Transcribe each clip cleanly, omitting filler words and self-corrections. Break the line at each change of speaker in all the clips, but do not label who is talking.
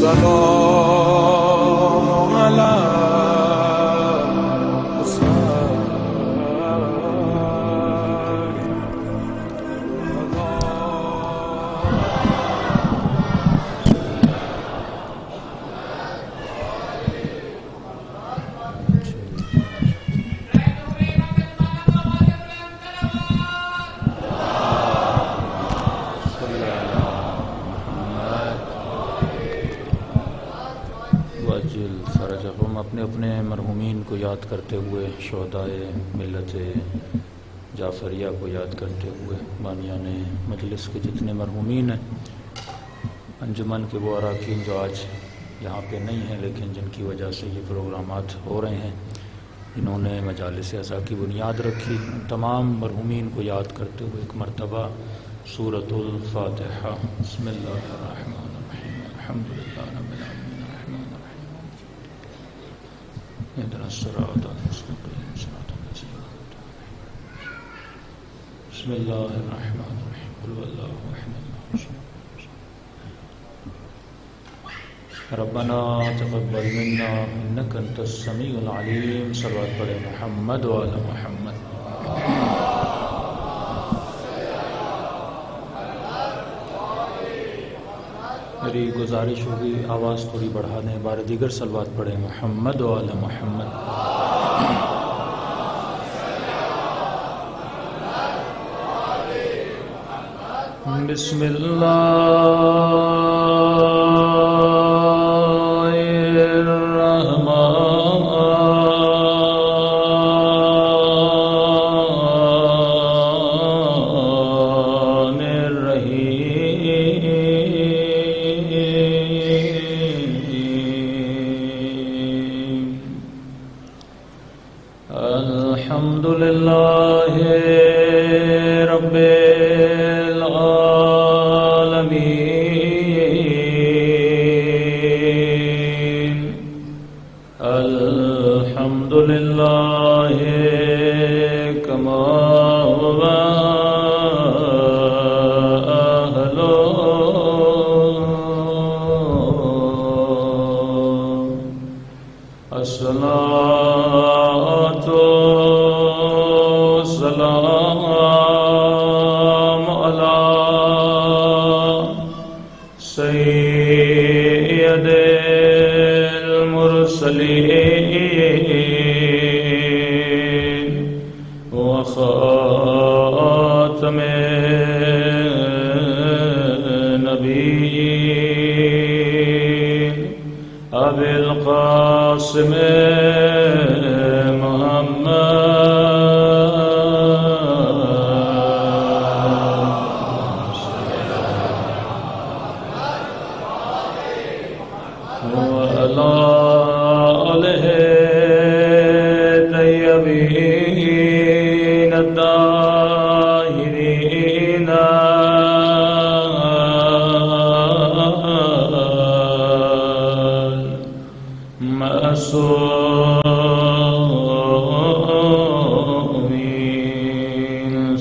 السلام على
اپنے مرحومین کو یاد کرتے ہوئے شہدائے ملت جعفریہ کو یاد کرتے ہوئے بانیان مجلس کے جتنے مرحومین ہیں، انجمن کے وہ اراکین جو آج یہاں پہ نہیں ہیں لیکن جن کی وجہ سے یہ پروگرامات ہو رہے ہیں، جنہوں نے مجالس عزا کی بنیاد رکھی، ان تمام مرحومین کو یاد کرتے ہوئے ایک مرتبہ سورۃ الفاتحہ۔ بسم اللہ الرحمن الرحیم الحمدللہ رب العالمین اهدنا الصراط المستقيم صراط الذين أنعمت عليهم بسم الله الرحمن الرحيم قل هو الله أحد ربنا تقبل منا إنك أنت السميع العليم صلوات پڑھے محمد وعلى محمد۔ میری گزارش ہوگی آواز تھوڑی بڑھا دیں، بار دیگر صلوات پڑھیں محمد وعلی محمد۔ بسم اللہ الرحمن الرحیم۔ الحمد للہ رب العالمین، الحمد للہ کما هو اہلہ، الصلاۃ والسلام علی سید المرسلین وخاتم النبیین ابی القاسم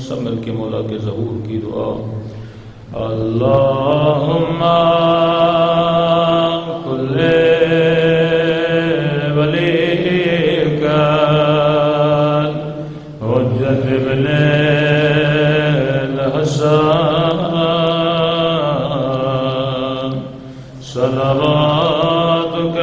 سب مل کے مولا کے ظہور کی دعا۔ اللہم کل ولیک حجت ابن الحسن صلواتک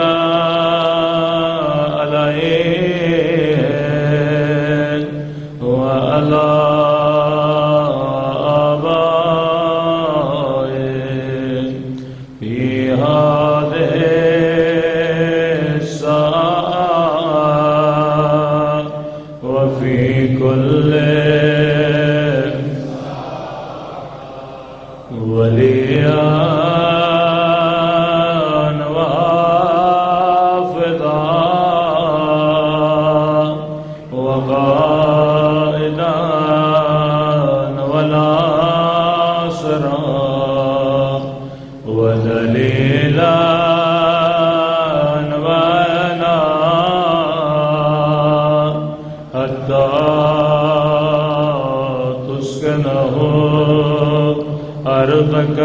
أرضك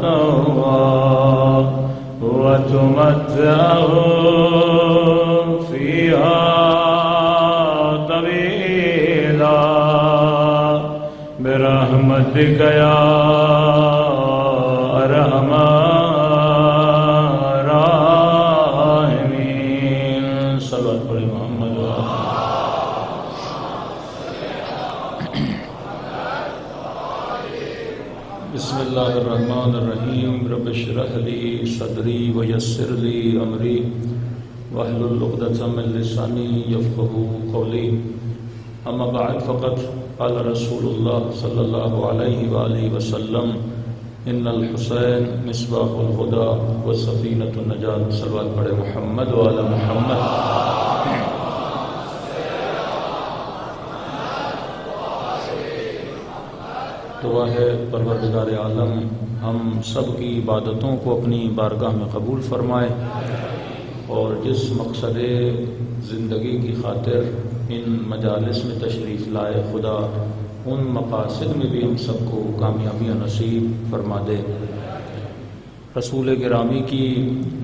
تهوى تمتعهم فيها طويلا برحمتك يا أرحم الراحمين صلوات پڑھیں محمد بسم اللہ الرحمن الرحیم رب اشرح لی صدری ویسر لی امری واحلل عقدۃ من لسانی یفقہوا قولی اما بعد فقد قال رسول اللہ صلی اللہ علیہ وآلہ وسلم ان الحسین مصباح الہدی وسفینۃ النجات صلوات پڑھیں محمد وعلی محمد دعا ہے پروردگار عالم ہم سب کی عبادتوں کو اپنی بارگاہ میں قبول فرمائے اور جس مقصد زندگی کی خاطر ان مجالس میں تشریف لائے خدا ان مقاصد میں بھی ہم سب کو کامیابیاں نصیب فرما دے۔ رسول گرامی کی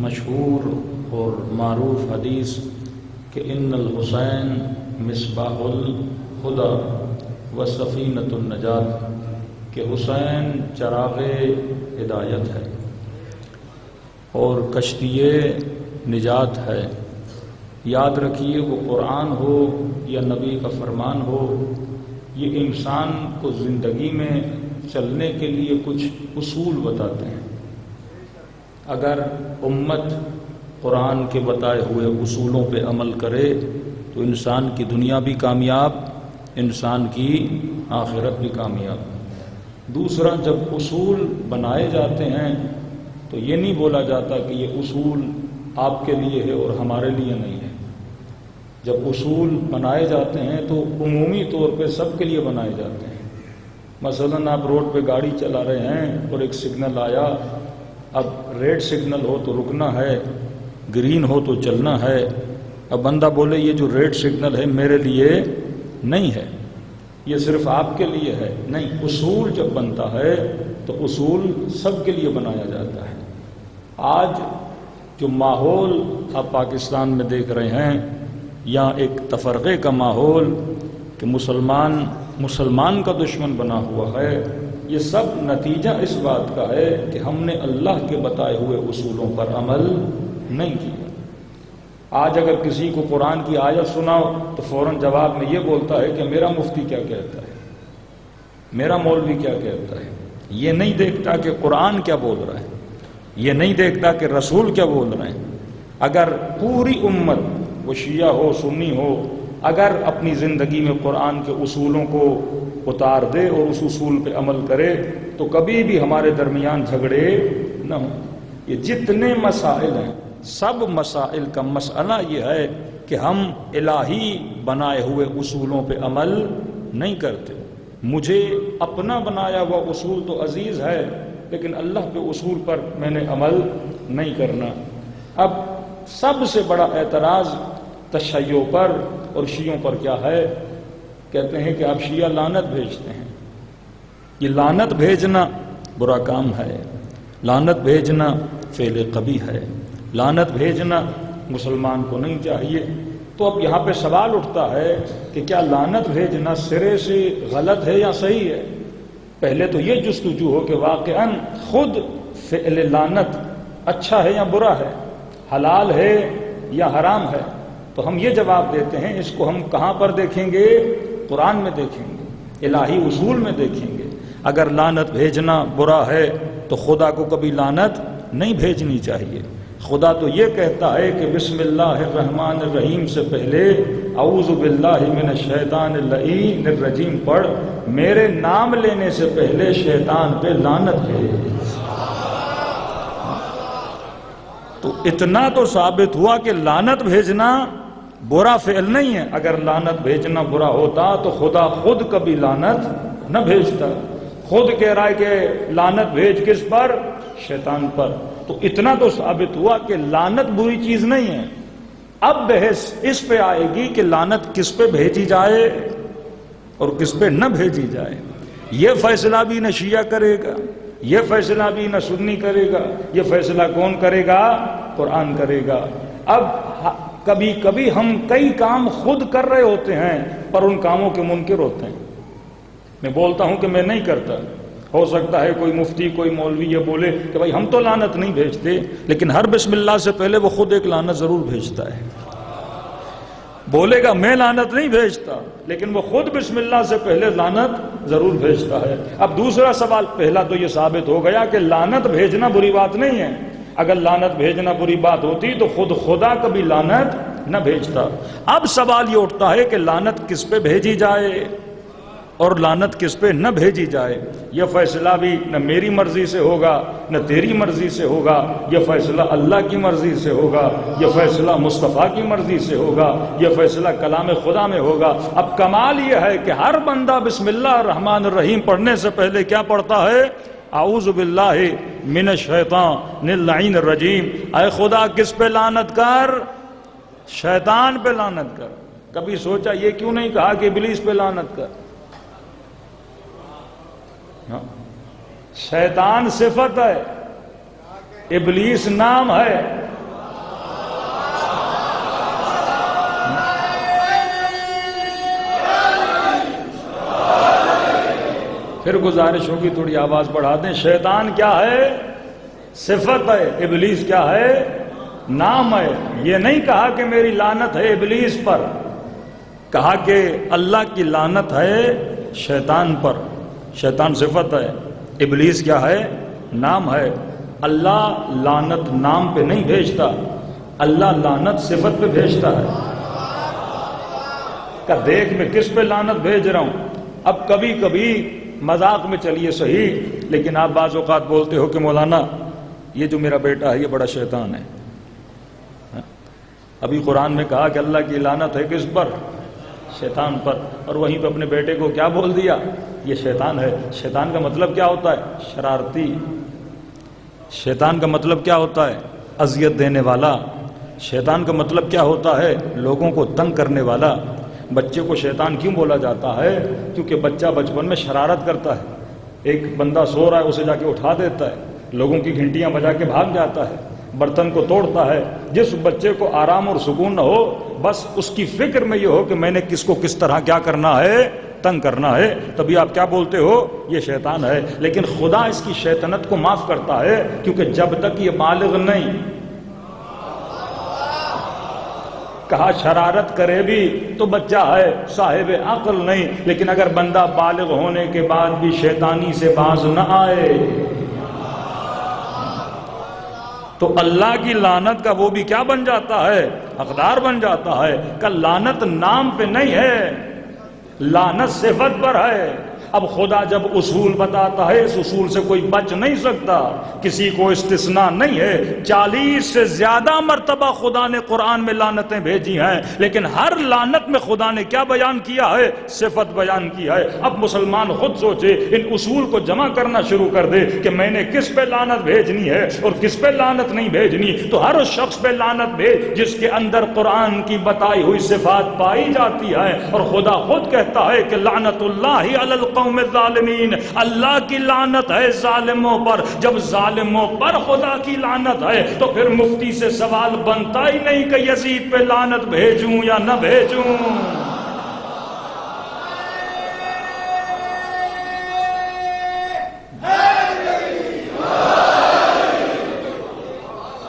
مشہور اور معروف حدیث کہ ان الحسین مصباح الہدی وسفینۃ النجات کہ حسین چراغ ہدایت ہے اور کشتی نجات ہے۔ یاد رکھیے وہ قرآن ہو یا نبی کا فرمان ہو، یہ انسان کو زندگی میں چلنے کے لیے کچھ اصول بتاتے ہیں۔ اگر امت قرآن کے بتائے ہوئے اصولوں پہ عمل کرے تو انسان کی دنیا بھی کامیاب، انسان کی آخرت بھی کامیاب۔ دوسرا، جب اصول بنائے جاتے ہیں تو یہ نہیں بولا جاتا کہ یہ اصول آپ کے لیے ہے اور ہمارے لیے نہیں ہے۔ جب اصول بنائے جاتے ہیں تو عمومی طور پہ سب کے لیے بنائے جاتے ہیں۔ مثلا آپ روڈ پہ گاڑی چلا رہے ہیں اور ایک سگنل آیا، اب ریڈ سگنل ہو تو رکنا ہے، گرین ہو تو چلنا ہے۔ اب بندہ بولے یہ جو ریڈ سگنل ہے میرے لیے نہیں ہے، یہ صرف آپ کے لیے ہے، نہیں۔ اصول جب بنتا ہے تو اصول سب کے لیے بنایا جاتا ہے۔ آج جو ماحول آپ پاکستان میں دیکھ رہے ہیں، یا ایک تفرقے کا ماحول کہ مسلمان کا دشمن بنا ہوا ہے، یہ سب نتیجہ اس بات کا ہے کہ ہم نے اللہ کے بتائے ہوئے اصولوں پر عمل نہیں کیا۔ آج اگر کسی کو قرآن کی آیت سناؤ تو فوراً جواب میں یہ بولتا ہے کہ میرا مفتی کیا کہتا ہے، میرا مولوی کیا کہتا ہے۔ یہ نہیں دیکھتا کہ قرآن کیا بول رہا ہے، یہ نہیں دیکھتا کہ رسول کیا بول رہے ہیں۔ اگر پوری امت، وہ شیعہ ہو سنی ہو، اگر اپنی زندگی میں قرآن کے اصولوں کو اتار دے اور اس اصول پہ عمل کرے تو کبھی بھی ہمارے درمیان جھگڑے نہ ہوں۔ یہ جتنے مسائل ہیں، سب مسائل کا مسئلہ یہ ہے کہ ہم الہی بنائے ہوئے اصولوں پہ عمل نہیں کرتے۔ مجھے اپنا بنایا ہوا اصول تو عزیز ہے، لیکن اللہ کے اصول پر میں نے عمل نہیں کرنا۔ اب سب سے بڑا اعتراض تشیع پر اور شیعوں پر کیا ہے؟ کہتے ہیں کہ آپ شیعہ لعنت بھیجتے ہیں۔ یہ لعنت بھیجنا برا کام ہے، لعنت بھیجنا فعل قبیح ہے، لعنت بھیجنا مسلمان کو نہیں چاہیے۔ تو اب یہاں پہ سوال اٹھتا ہے کہ کیا لعنت بھیجنا سرے سے غلط ہے یا صحیح ہے؟ پہلے تو یہ جستجو ہو کہ واقعاً خود فعل لعنت اچھا ہے یا برا ہے، حلال ہے یا حرام ہے۔ تو ہم یہ جواب دیتے ہیں اس کو ہم کہاں پر دیکھیں گے؟ قرآن میں دیکھیں گے، الہی اصول میں دیکھیں گے۔ اگر لعنت بھیجنا برا ہے تو خدا کو کبھی لعنت نہیں بھیجنی چاہیے۔ خدا تو یہ کہتا ہے کہ بسم اللہ الرحمن الرحیم سے پہلے اعوذ باللہ من الشیطان اللعین الرجیم پڑھ، میرے نام لینے سے پہلے شیطان پہ لعنت بھیج۔ تو اتنا تو ثابت ہوا کہ لعنت بھیجنا برا فعل نہیں ہے۔ اگر لعنت بھیجنا برا ہوتا تو خدا خود کبھی لعنت نہ بھیجتا، خود کہہ رہا ہے کہ لعنت بھیج کس پر؟ شیطان پر۔ تو اتنا تو ثابت ہوا کہ لعنت بری چیز نہیں ہے۔ اب بحث اس پہ آئے گی کہ لعنت کس پہ بھیجی جائے اور کس پہ نہ بھیجی جائے۔ یہ فیصلہ بھی نہ شیعہ کرے گا، یہ فیصلہ بھی نہ سنی کرے گا، یہ فیصلہ کون کرے گا؟
قرآن کرے گا۔ اب کبھی کبھی ہم کئی کام خود کر رہے ہوتے ہیں پر ان کاموں کے منکر ہوتے ہیں۔ میں بولتا ہوں کہ میں نہیں کرتا، ہو سکتا ہے کوئی مفتی کوئی مولوی یہ بولے کہ بھائی ہم تو لعنت نہیں بھیجتے، لیکن ہر بسم اللہ سے پہلے وہ خود ایک لعنت ضرور بھیجتا ہے۔ بولے گا میں لعنت نہیں بھیجتا، لیکن وہ خود بسم اللہ سے پہلے لعنت ضرور بھیجتا ہے۔ اب دوسرا سوال، پہلا تو یہ ثابت ہو گیا کہ لعنت بھیجنا بری بات نہیں ہے۔ اگر لعنت بھیجنا بری بات ہوتی تو خود خدا کبھی لعنت نہ بھیجتا۔ اب سوال یہ اٹھتا ہے کہ لعنت کس پہ بھیجی جائے اور لعنت کس پہ نہ بھیجی جائے۔ یہ فیصلہ بھی نہ میری مرضی سے ہوگا نہ تیری مرضی سے ہوگا، یہ فیصلہ اللہ کی مرضی سے ہوگا، یہ فیصلہ مصطفیٰ کی مرضی سے ہوگا، یہ فیصلہ کلام خدا میں ہوگا۔ اب کمال یہ ہے کہ ہر بندہ بسم اللہ الرحمن الرحیم پڑھنے سے پہلے کیا پڑھتا ہے؟ اعوذ باللہ من الشیطان اللعین الرجیم۔ اے خدا کس پہ لعنت کر؟ شیطان پہ لعنت کر۔ کبھی سوچا یہ کیوں نہیں کہا کہ ابلیس پہ لعنت کر؟ شیطان صفت ہے، ابلیس نام ہے۔ پھر گزارش ہوگی تھوڑی آواز بڑھا دیں۔ شیطان کیا ہے؟ صفت ہے۔ ابلیس کیا ہے؟ نام ہے۔ یہ نہیں کہا کہ میری لعنت ہے ابلیس پر، کہا کہ اللہ کی لعنت ہے شیطان پر۔ شیطان صفت ہے، ابلیس کیا ہے؟ نام ہے۔ اللہ لعنت نام پہ نہیں بھیجتا، اللہ لعنت صفت پہ بھیجتا ہے۔ کہ دیکھ میں کس پہ لعنت بھیج رہا ہوں۔ اب کبھی کبھی مذاق میں چلیے صحیح، لیکن آپ بعض اوقات بولتے ہو کہ مولانا یہ جو میرا بیٹا ہے یہ بڑا شیطان ہے۔ ابھی قرآن میں کہا کہ اللہ کی لعنت ہے کس پر؟ شیطان پر، اور وہیں پہ اپنے بیٹے کو کیا بول دیا؟ یہ شیطان ہے۔ شیطان کا مطلب کیا ہوتا ہے؟ شرارتی۔ شیطان کا مطلب کیا ہوتا ہے؟ اذیت دینے والا۔ شیطان کا مطلب کیا ہوتا ہے؟ لوگوں کو تنگ کرنے والا۔ بچے کو شیطان کیوں بولا جاتا ہے؟ کیونکہ بچہ بچپن میں شرارت کرتا ہے۔ ایک بندہ سو رہا ہے اسے جا کے اٹھا دیتا ہے، لوگوں کی گھنٹیاں بجا کے بھاگ جاتا ہے، برتن کو توڑتا ہے۔ جس بچے کو آرام اور سکون نہ ہو، بس اس کی فکر میں یہ ہو کہ میں نے کس کو کس طرح کیا کرنا ہے؟ تنگ کرنا ہے، تبھی آپ کیا بولتے ہو؟ یہ شیطان ہے۔ لیکن خدا اس کی شیطنت کو معاف کرتا ہے، کیونکہ جب تک یہ بالغ نہیں، کہا شرارت کرے بھی تو بچہ ہے، صاحب عقل نہیں۔ لیکن اگر بندہ بالغ ہونے کے بعد بھی شیطانی سے باز نہ آئے تو اللہ کی لعنت کا وہ بھی کیا بن جاتا ہے؟ حقدار بن جاتا ہے۔ کہ لعنت نام پہ نہیں ہے، لعنت صفت پر ہے۔ اب خدا جب اصول بتاتا ہے، اس اصول سے کوئی بچ نہیں سکتا، کسی کو استثناء نہیں ہے۔ 40 سے زیادہ مرتبہ خدا نے قرآن میں لعنتیں بھیجی ہیں، لیکن ہر لعنت میں خدا نے کیا بیان کیا ہے؟ صفت بیان کی ہے۔ اب مسلمان خود سوچے، ان اصول کو جمع کرنا شروع کر دے کہ میں نے کس پہ لعنت بھیجنی ہے اور کس پہ لعنت نہیں بھیجنی، تو ہر اس شخص پہ لعنت بھیج جس کے اندر قرآن کی بتائی ہوئی صفات پائی جاتی ہے۔ اور خدا خود کہتا ہے کہ لعنت اللہ علی القوم الظالمین، اللہ کی لعنت ہے ظالموں پر۔ جب ظالموں پر خدا کی لعنت ہے تو پھر مفتی سے سوال بنتا ہی نہیں کہ یزید پہ لعنت بھیجوں یا نہ بھیجوں۔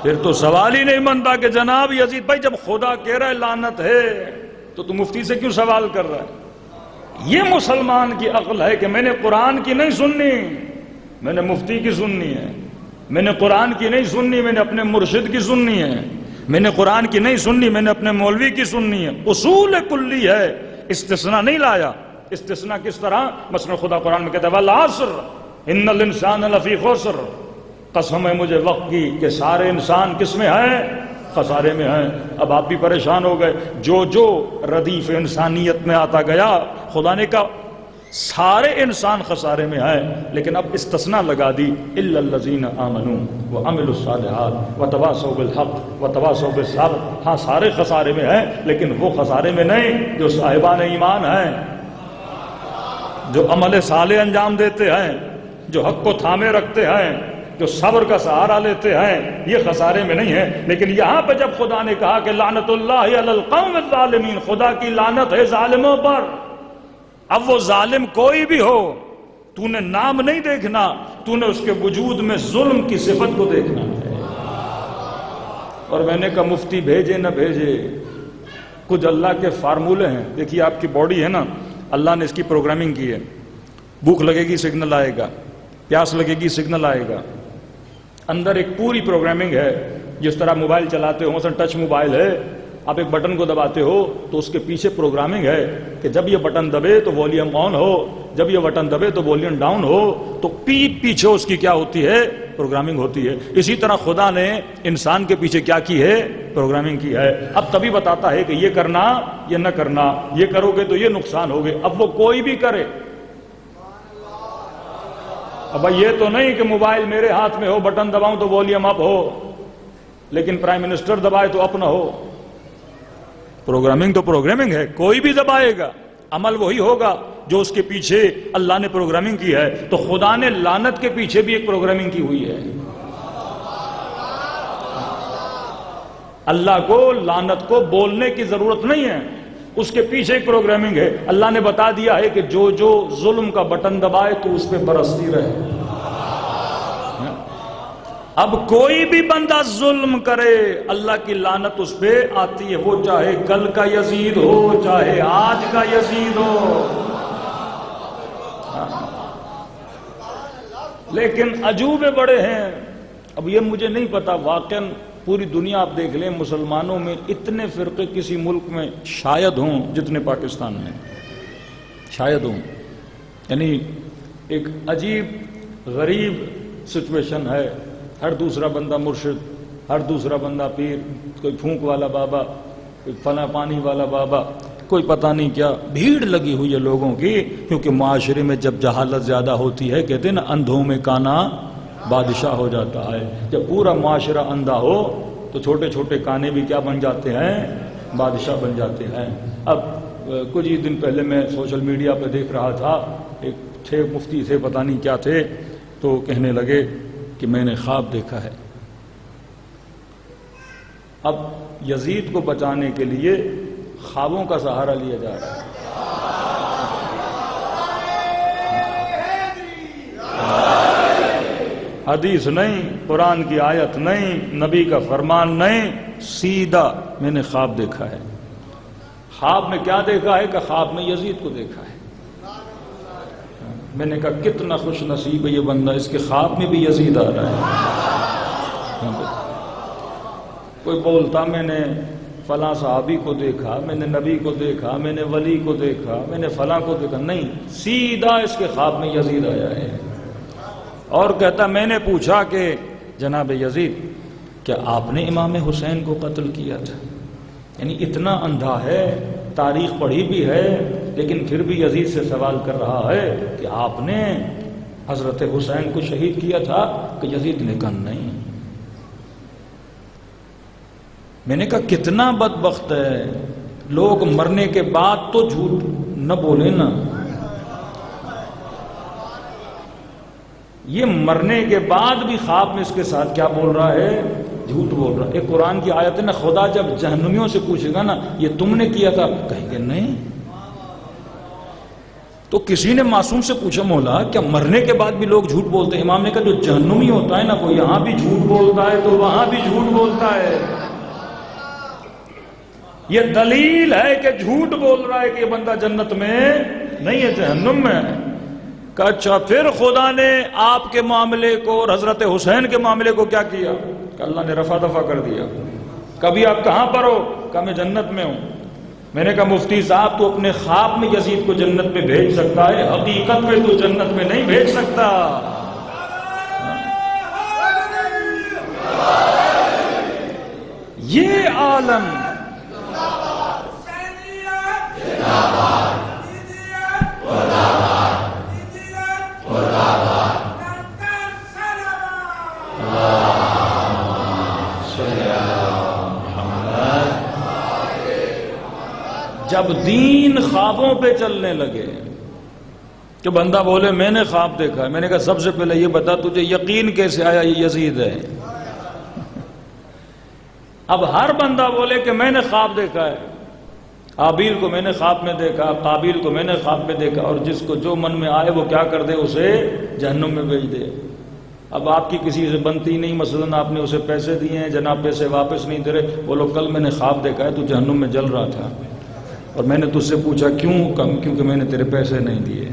پھر تو سوال ہی نہیں بنتا کہ جناب یزید بھائی جب خدا کہہ رہا ہے لعنت ہے تو مفتی سے کیوں سوال کر رہا ہے؟ یہ مسلمان کی عقل ہے کہ میں نے قرآن کی نہیں سننی، میں نے مفتی کی سننی ہے۔ میں نے قرآن کی نہیں سننی، میں نے اپنے مرشد کی سننی ہے۔ میں نے قرآن کی نہیں سننی، میں نے اپنے مولوی کی سننی ہے۔ اصول کلی ہے، استثناء نہیں لایا۔ استثناء کس طرح؟ مثلا خدا قرآن میں کہتا ہے والعصر ان الانسان لفی خسر، قسم ہے مجھے وقت کی کہ سارے انسان کس میں ہیں؟ خسارے میں ہیں۔ اب آپ بھی پریشان ہو گئے، جو ردیف انسانیت میں آتا گیا خدا نے کہا سارے انسان خسارے میں ہیں، لیکن اب استثناء لگا دی الا الذین آمنوا وعملوا الصالحات وتواصوا بالحق وتواصوا بالصبر۔ ہاں سارے خسارے میں ہیں، لیکن وہ خسارے میں نہیں جو صاحبان ایمان ہیں، جو عمل صالح انجام دیتے ہیں، جو حق کو تھامے رکھتے ہیں، جو صبر کا سہارا لیتے ہیں یہ خسارے میں نہیں ہیں. لیکن یہاں پہ جب خدا نے کہا کہ لعنت اللہ علی القوم الظالمین، خدا کی لعنت ہے ظالموں پر. اب وہ ظالم کوئی بھی ہو، تو نے نام نہیں دیکھنا، تو نے اس کے وجود میں ظلم کی صفت کو دیکھنا ہے. اور میں نے کہا مفتی بھیجے نہ بھیجے، کچھ اللہ کے فارمولے ہیں. دیکھیے آپ کی باڈی ہے نا، اللہ نے اس کی پروگرامنگ کی ہے. بھوک لگے گی سگنل آئے گا، پیاس لگے گی سگنل آئے گا. اندر ایک پوری پروگرامنگ ہے. جس طرح موبائل چلاتے ہو، مثلا ٹچ موبائل ہے، آپ ایک بٹن کو دباتے ہو تو اس کے پیچھے پروگرامنگ ہے کہ جب یہ بٹن دبے تو والیوم آن ہو، جب یہ بٹن دبے تو والیوم ڈاؤن ہو. تو پیچھے اس کی کیا ہوتی ہے؟ پروگرامنگ ہوتی ہے. اسی طرح خدا نے انسان کے پیچھے کیا کی ہے؟ پروگرامنگ کی ہے. اب تبھی بتاتا ہے کہ یہ کرنا یہ نہ کرنا، یہ کرو گے تو یہ نقصان ہوگے. اب وہ کوئی بھی کرے. اب یہ تو نہیں کہ موبائل میرے ہاتھ میں ہو، بٹن دباؤں تو والیوم اپ ہو، لیکن پرائم منسٹر دبائے تو اپ نہ ہو. پروگرامنگ تو پروگرامنگ ہے، کوئی بھی دبائے گا عمل وہی ہوگا جو اس کے پیچھے اللہ نے پروگرامنگ کی ہے. تو خدا نے لعنت کے پیچھے بھی ایک پروگرامنگ کی ہوئی ہے. اللہ کو لعنت کو بولنے کی ضرورت نہیں ہے، اس کے پیچھے ایک پروگرامنگ ہے. اللہ نے بتا دیا ہے کہ جو جو ظلم کا بٹن دبائے تو اس پہ برستی رہے. اب کوئی بھی بندہ ظلم کرے اللہ کی لعنت اس پہ آتی ہے، وہ چاہے کل کا یزید ہو چاہے آج کا یزید ہو. لیکن عجوبے بڑے ہیں. اب یہ مجھے نہیں پتا، واقعاً پوری دنیا آپ دیکھ لیں، مسلمانوں میں اتنے فرقے کسی ملک میں شاید ہوں جتنے پاکستان میں، شاید ہوں. یعنی ایک عجیب غریب سچویشن ہے. ہر دوسرا بندہ مرشد، ہر دوسرا بندہ پیر، کوئی پھونک والا بابا، کوئی فلاں پانی والا بابا، کوئی پتہ نہیں کیا. بھیڑ لگی ہوئی ہے لوگوں کی، کیونکہ معاشرے میں جب جہالت زیادہ ہوتی ہے، کہتے ہیں نا اندھوں میں کانا بادشاہ ہو جاتا ہے. جب پورا معاشرہ اندھا ہو تو چھوٹے چھوٹے کانے بھی کیا بن جاتے ہیں؟ بادشاہ بن جاتے ہیں. اب کچھ ہی دن پہلے میں سوشل میڈیا پہ دیکھ رہا تھا، ایک تھے مفتی تھے، پتہ نہیں کیا تھے، تو کہنے لگے کہ میں نے خواب دیکھا ہے. اب یزید کو بچانے کے لیے خوابوں کا سہارا لیا جا رہا ہے. حدیث نہیں، قرآن کی آیت نہیں، نبی کا فرمان نہیں، سیدھا میں نے خواب دیکھا ہے. خواب میں کیا دیکھا ہے؟ کہ خواب میں یزید کو دیکھا ہے. میں نے کہا کتنا خوش نصیب ہے یہ بندہ، اس کے خواب میں بھی یزید آ رہا ہے. کوئی بولتا میں نے فلاں صحابی کو دیکھا، میں نے نبی کو دیکھا، میں نے ولی کو دیکھا، میں نے فلاں کو دیکھا، نہیں، سیدھا اس کے خواب میں یزید آیا ہے. اور کہتا میں نے پوچھا کہ جناب یزید کیا آپ نے امام حسین کو قتل کیا تھا؟ یعنی اتنا اندھا ہے، تاریخ پڑھی بھی ہے، لیکن پھر بھی یزید سے سوال کر رہا ہے کہ آپ نے حضرت حسین کو شہید کیا تھا؟ کہ یزید نے کہا نہیں. میں نے کہا کتنا بدبخت ہے، لوگ مرنے کے بعد تو جھوٹ نہ بولے نا. یہ مرنے کے بعد بھی خواب میں اس کے ساتھ کیا بول رہا ہے؟ جھوٹ بول رہا ہے. ایک قرآن کی آیت ہے نا، خدا جب جہنمیوں سے پوچھے گا نا یہ تم نے کیا تھا، کہیں گے نہیں. تو کسی نے معصوم سے پوچھا مولا کیا مرنے کے بعد بھی لوگ جھوٹ بولتے ہیں؟ امام نے کہا جو جہنمی ہوتا ہے نا وہ یہاں بھی جھوٹ بولتا ہے تو وہاں بھی جھوٹ بولتا ہے. یہ دلیل ہے کہ جھوٹ بول رہا ہے کہ یہ بندہ جنت میں نہیں ہے، جہنم میں ہے. کہ اچھا پھر خدا نے آپ کے معاملے کو اور حضرت حسین کے معاملے کو کیا کیا؟ کہ اللہ نے رفع دفع کر دیا. کبھی آپ کہاں پر ہو؟ کہ میں جنت میں ہوں. میں نے کہا مفتی صاحب تو اپنے خواب میں یزید کو جنت میں بھیج سکتا ہے، حقیقت میں تو جنت میں نہیں بھیج سکتا. یہ عالم جب دین خوابوں پہ چلنے لگے جو بندہ بولے میں نے خواب دیکھا ہے، میں نے کہا سب سے پہلے یہ بتا تجھے یقین کیسے آیا یہ یزید ہے؟ اب ہر بندہ بولے کہ میں نے خواب دیکھا ہے، حابیل کو میں نے خواب میں دیکھا، قابیل کو میں نے خواب میں دیکھا، اور جس کو جو من میں آئے وہ کیا کر دے، اسے جہنم میں بھیج دے۔ اب آپ کی کسی سے بنتی نہیں، مثلا آپ نے اسے پیسے دیے ہیں، جناب پیسے واپس نہیں دے رہے، بولو کل میں نے خواب دیکھا ہے تو جہنم میں جل رہا تھا، اور میں نے تجھ سے پوچھا کیوں؟ کیونکہ میں نے تیرے پیسے نہیں دیے۔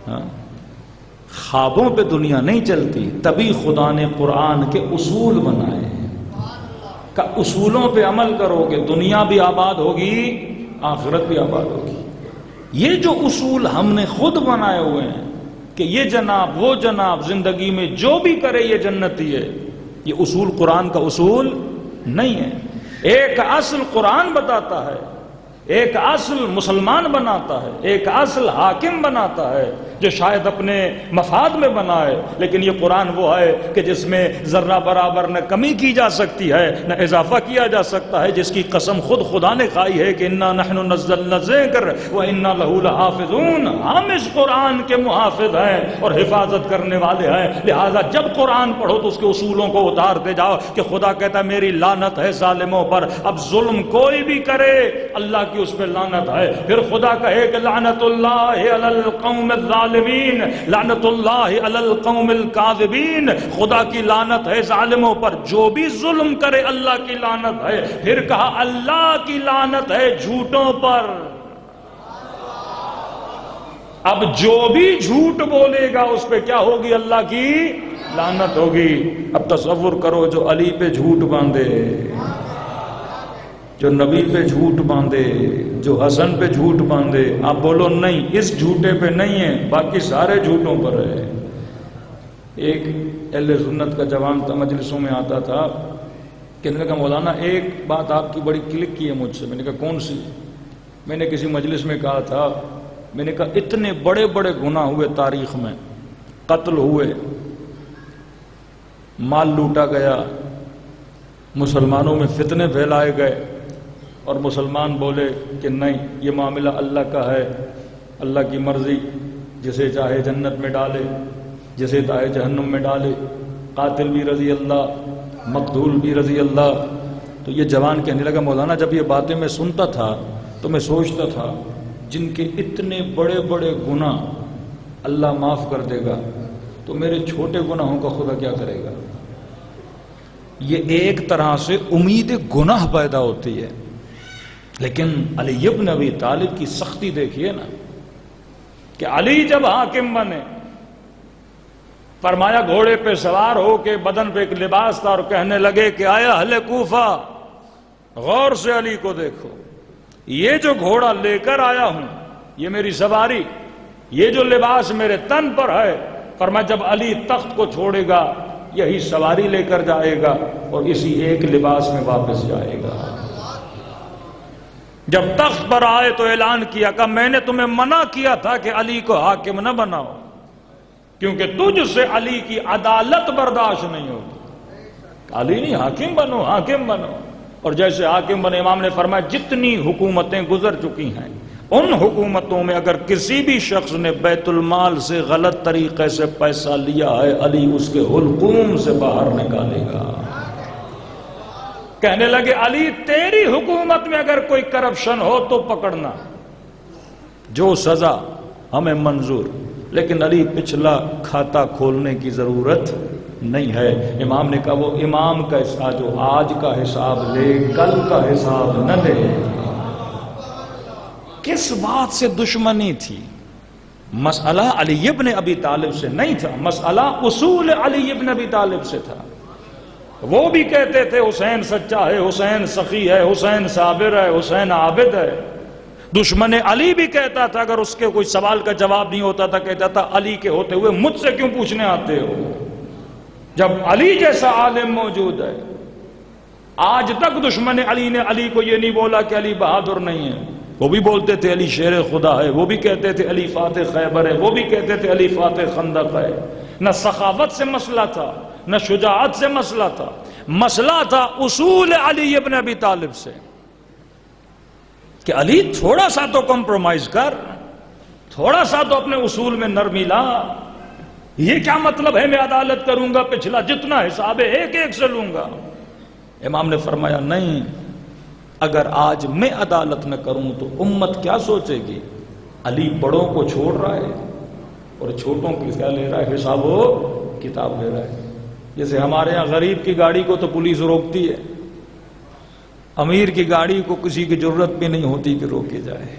ہاں؟ خوابوں پہ دنیا نہیں چلتی، تبھی خدا نے قرآن کے اصول بنائے ہیں کہ اصولوں پہ عمل کرو گے دنیا بھی آباد ہوگی، آخرت بھی آباد ہوگی۔ یہ جو اصول ہم نے خود بنائے ہوئے ہیں کہ یہ جناب وہ جناب زندگی میں جو بھی کرے یہ جنتی ہے، یہ اصول قرآن کا اصول نہیں ہے۔ ایک اصل قرآن بتاتا ہے، ایک اصل مسلمان بناتا ہے، ایک اصل حاکم بناتا ہے جو شاید اپنے مفاد میں بنائے، لیکن یہ قرآن وہ ہے کہ جس میں ذرہ برابر نہ کمی کی جا سکتی ہے نہ اضافہ کیا جا سکتا ہے، جس کی قسم خود خدا نے کھائی ہے کہ انا نحن نزلنا الذکر وانا لہ لحافظون، ہم اس قرآن کے محافظ ہیں اور حفاظت کرنے والے ہیں۔ لہذا جب قرآن پڑھو تو اس کے اصولوں کو اتارتے جاؤ کہ خدا کہتا ہے میری لعنت ہے ظالموں پر۔ اب ظلم کوئی بھی کرے اللہ کی اس پہ لعنت ہے، پھر خدا کہے کہ لعنت اللہ علی القوم الظالمین، لعنت اللہ علی القوم الکاذبین، خدا کی لعنت ہے ظالموں پر، جو بھی ظلم کرے اللہ کی لعنت ہے۔ پھر کہا اللہ کی لعنت ہے جھوٹوں پر۔ اب جو بھی جھوٹ بولے گا اس پہ کیا ہوگی؟ اللہ کی لعنت ہوگی۔ اب تصور کرو جو علی پہ جھوٹ باندھے، جو نبی پہ جھوٹ باندھے، جو حسن پہ جھوٹ باندھے، آپ بولو نہیں اس جھوٹے پہ نہیں ہے، باقی سارے جھوٹوں پر ہے۔ ایک اہل سنت کا جوان تھا، مجلسوں میں آتا تھا، کہنے لگا مولانا ایک بات آپ کی بڑی کلک کی ہے مجھ سے۔ میں نے کہا کون سی؟ میں نے کسی مجلس میں کہا تھا، میں نے کہا اتنے بڑے بڑے گناہ ہوئے تاریخ میں، قتل ہوئے، مال لوٹا گیا، مسلمانوں میں فتنے پھیلائے گئے، اور مسلمان بولے کہ نہیں یہ معاملہ اللہ کا ہے، اللہ کی مرضی، جسے چاہے جنت میں ڈالے جسے چاہے جہنم میں ڈالے، قاتل بھی رضی اللہ، مقتول بھی رضی اللہ۔ تو یہ جوان کہنے لگا مولانا جب یہ باتیں میں سنتا تھا تو میں سوچتا تھا جن کے اتنے بڑے بڑے گناہ اللہ معاف کر دے گا تو میرے چھوٹے گناہوں کا خدا کیا کرے گا؟ یہ ایک طرح سے امید گناہ پیدا ہوتی ہے۔ لیکن علی ابن ابی طالب کی سختی دیکھیے نا، کہ علی جب حاکم بنے، فرمایا گھوڑے پہ سوار ہو کے بدن پہ ایک لباس تھا، اور کہنے لگے کہ آیا اہل کوفہ غور سے علی کو دیکھو، یہ جو گھوڑا لے کر آیا ہوں یہ میری سواری، یہ جو لباس میرے تن پر ہے، فرمایا جب علی تخت کو چھوڑے گا یہی سواری لے کر جائے گا اور اسی ایک لباس میں واپس جائے گا۔ جب تخت پر آئے تو اعلان کیا کہ میں نے تمہیں منع کیا تھا کہ علی کو حاکم نہ بناؤ، کیونکہ تجھ سے علی کی عدالت برداشت نہیں ہوتی۔ علی نہیں، حاکم بنو، حاکم بنو۔ اور جیسے حاکم بنے، امام نے فرمایا جتنی حکومتیں گزر چکی ہیں ان حکومتوں میں اگر کسی بھی شخص نے بیت المال سے غلط طریقے سے پیسہ لیا ہے، علی اس کے حلقوم سے باہر نکالے گا۔ کہنے لگے علی تیری حکومت میں اگر کوئی کرپشن ہو تو پکڑنا، جو سزا ہمیں منظور، لیکن علی پچھلا کھاتا کھولنے کی ضرورت نہیں ہے۔ امام نے کہا وہ امام کا حساب جو آج کا حساب لے کل کا حساب نہ لے۔ کس بات سے دشمنی تھی؟ مسئلہ علی ابن ابی طالب سے نہیں تھا، مسئلہ اصول علی ابن ابی طالب سے تھا۔ وہ بھی کہتے تھے حسین سچا ہے، حسین سخی ہے، حسین صابر ہے، حسین عابد ہے۔ دشمن علی بھی کہتا تھا اگر اس کے کوئی سوال کا جواب نہیں ہوتا تھا، کہتا تھا علی کے ہوتے ہوئے مجھ سے کیوں پوچھنے آتے ہو، جب علی جیسا عالم موجود ہے۔ آج تک دشمن علی نے علی کو یہ نہیں بولا کہ علی بہادر نہیں ہے، وہ بھی بولتے تھے علی شیر خدا ہے، وہ بھی کہتے تھے علی فاتح خیبر ہے، وہ بھی کہتے تھے علی فاتح خندق ہے۔ نہ سخاوت سے مسئلہ تھا، نہ شجاعت سے مسئلہ تھا، مسئلہ تھا اصول علی ابن ابی طالب سے، کہ علی تھوڑا سا تو کمپرومائز کر، تھوڑا سا تو اپنے اصول میں نرمی لا. یہ کیا مطلب ہے میں عدالت کروں گا، پچھلا جتنا حساب ہے ایک ایک سے لوں گا؟ امام نے فرمایا نہیں، اگر آج میں عدالت نہ کروں تو امت کیا سوچے گی؟ علی بڑوں کو چھوڑ رہا ہے اور چھوٹوں کی کیا لے رہا ہے؟ حساب و کتاب لے رہا ہے. جیسے ہمارے ہاں غریب کی گاڑی کو تو پولیس روکتی ہے، امیر کی گاڑی کو کسی کی ضرورت بھی نہیں ہوتی کہ روکے جائے.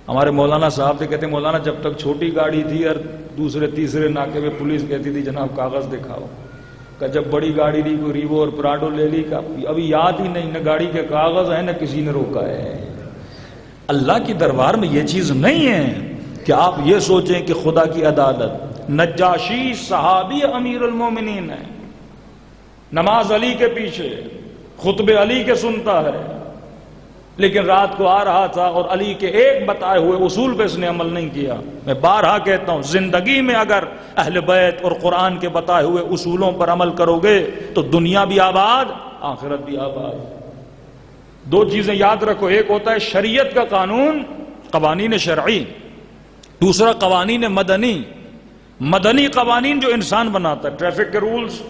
ہمارے مولانا صاحب سے کہتے ہیں مولانا جب تک چھوٹی گاڑی تھی اور دوسرے تیسرے ناکے میں پولیس کہتی تھی جناب کاغذ دکھاؤ، کہ جب بڑی گاڑی دی کوئی ریوو اور پراڈو لے لی کہ ابھی یاد ہی نہیں، نہ گاڑی کے کاغذ ہیں نہ کسی نے روکا ہے. اللہ کی دربار میں یہ چیز نہیں ہے کہ آپ یہ سوچیں کہ خدا کی عدالت. نجاشی صحابی امیر المومنین ہے، نماز علی کے پیچھے، خطبے علی کے سنتا ہے، لیکن رات کو آ رہا تھا اور علی کے ایک بتائے ہوئے اصول پہ اس نے عمل نہیں کیا. میں بارہا کہتا ہوں زندگی میں اگر اہل بیت اور قرآن کے بتائے ہوئے اصولوں پر عمل کرو گے تو دنیا بھی آباد، آخرت بھی آباد. دو چیزیں یاد رکھو، ایک ہوتا ہے شریعت کا قانون، قوانین شرعی، دوسرا قوانین مدنی. مدنی قوانین جو انسان بناتا ہے، ٹریفک کے رولز،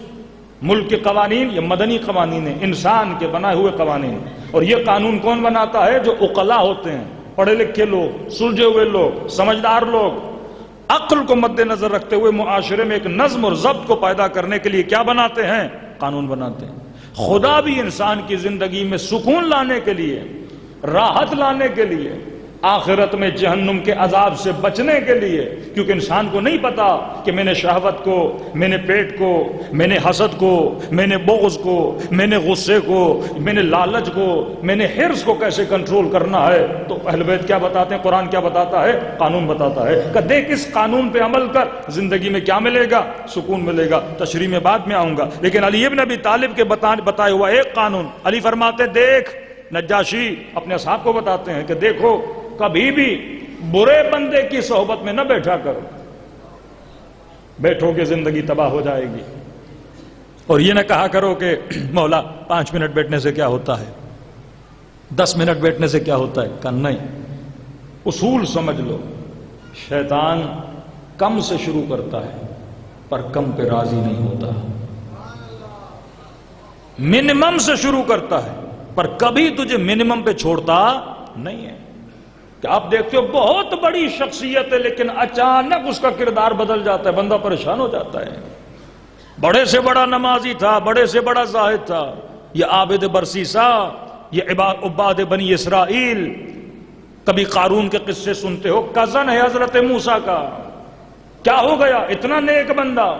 ملک کے قوانین، یہ مدنی قوانین ہیں، انسان کے بنائے ہوئے قوانین. اور یہ قانون کون بناتا ہے؟ جو عقلاء ہوتے ہیں، پڑھے لکھے لوگ، سلجھے ہوئے لوگ، سمجھدار لوگ، عقل کو مد نظر رکھتے ہوئے معاشرے میں ایک نظم اور ضبط کو پیدا کرنے کے لیے کیا بناتے ہیں؟ قانون بناتے ہیں. خدا بھی انسان کی زندگی میں سکون لانے کے لیے، راحت لانے کے لیے، آخرت میں جہنم کے عذاب سے بچنے کے لیے، کیونکہ انسان کو نہیں پتا کہ میں نے شہوت کو، میں نے پیٹ کو، میں نے حسد کو، میں نے بغض کو، میں نے غصے کو، میں نے لالچ کو، میں نے حرص کو کیسے کنٹرول کرنا ہے. تو اہل بیت کیا بتاتے ہیں؟ قرآن کیا بتاتا ہے؟ قانون بتاتا ہے کہ دیکھ اس قانون پہ عمل کر، زندگی میں کیا ملے گا؟ سکون ملے گا. تشریح میں بعد میں آؤں گا، لیکن علی ابن ابی طالب کے بتائے ہوا ایک قانون، علی فرماتے دیکھ، نجاشی اپنے اصحاب کو بتاتے ہیں کہ دیکھو کبھی بھی برے بندے کی صحبت میں نہ بیٹھا کرو، بیٹھو کہ زندگی تباہ ہو جائے گی. اور یہ نہ کہا کرو کہ مولا 5 منٹ بیٹھنے سے کیا ہوتا ہے، 10 منٹ بیٹھنے سے کیا ہوتا ہے. کہ نہیں، اصول سمجھ لو. شیطان کم سے شروع کرتا ہے پر کم پہ راضی نہیں ہوتا. منیمم سے شروع کرتا ہے پر کبھی تجھے منیمم پہ چھوڑتا نہیں ہے. کہ آپ دیکھتے ہو بہت بڑی شخصیت ہے لیکن اچانک اس کا کردار بدل جاتا ہے، بندہ پریشان ہو جاتا ہے. بڑے سے بڑا نمازی تھا، بڑے سے بڑا زاہد تھا، یہ عابد برسیسا، یہ عباد بنی اسرائیل. کبھی قارون کے قصے سنتے ہو، کزن ہے حضرت موسیٰ کا. کیا ہو گیا؟ اتنا نیک بندہ.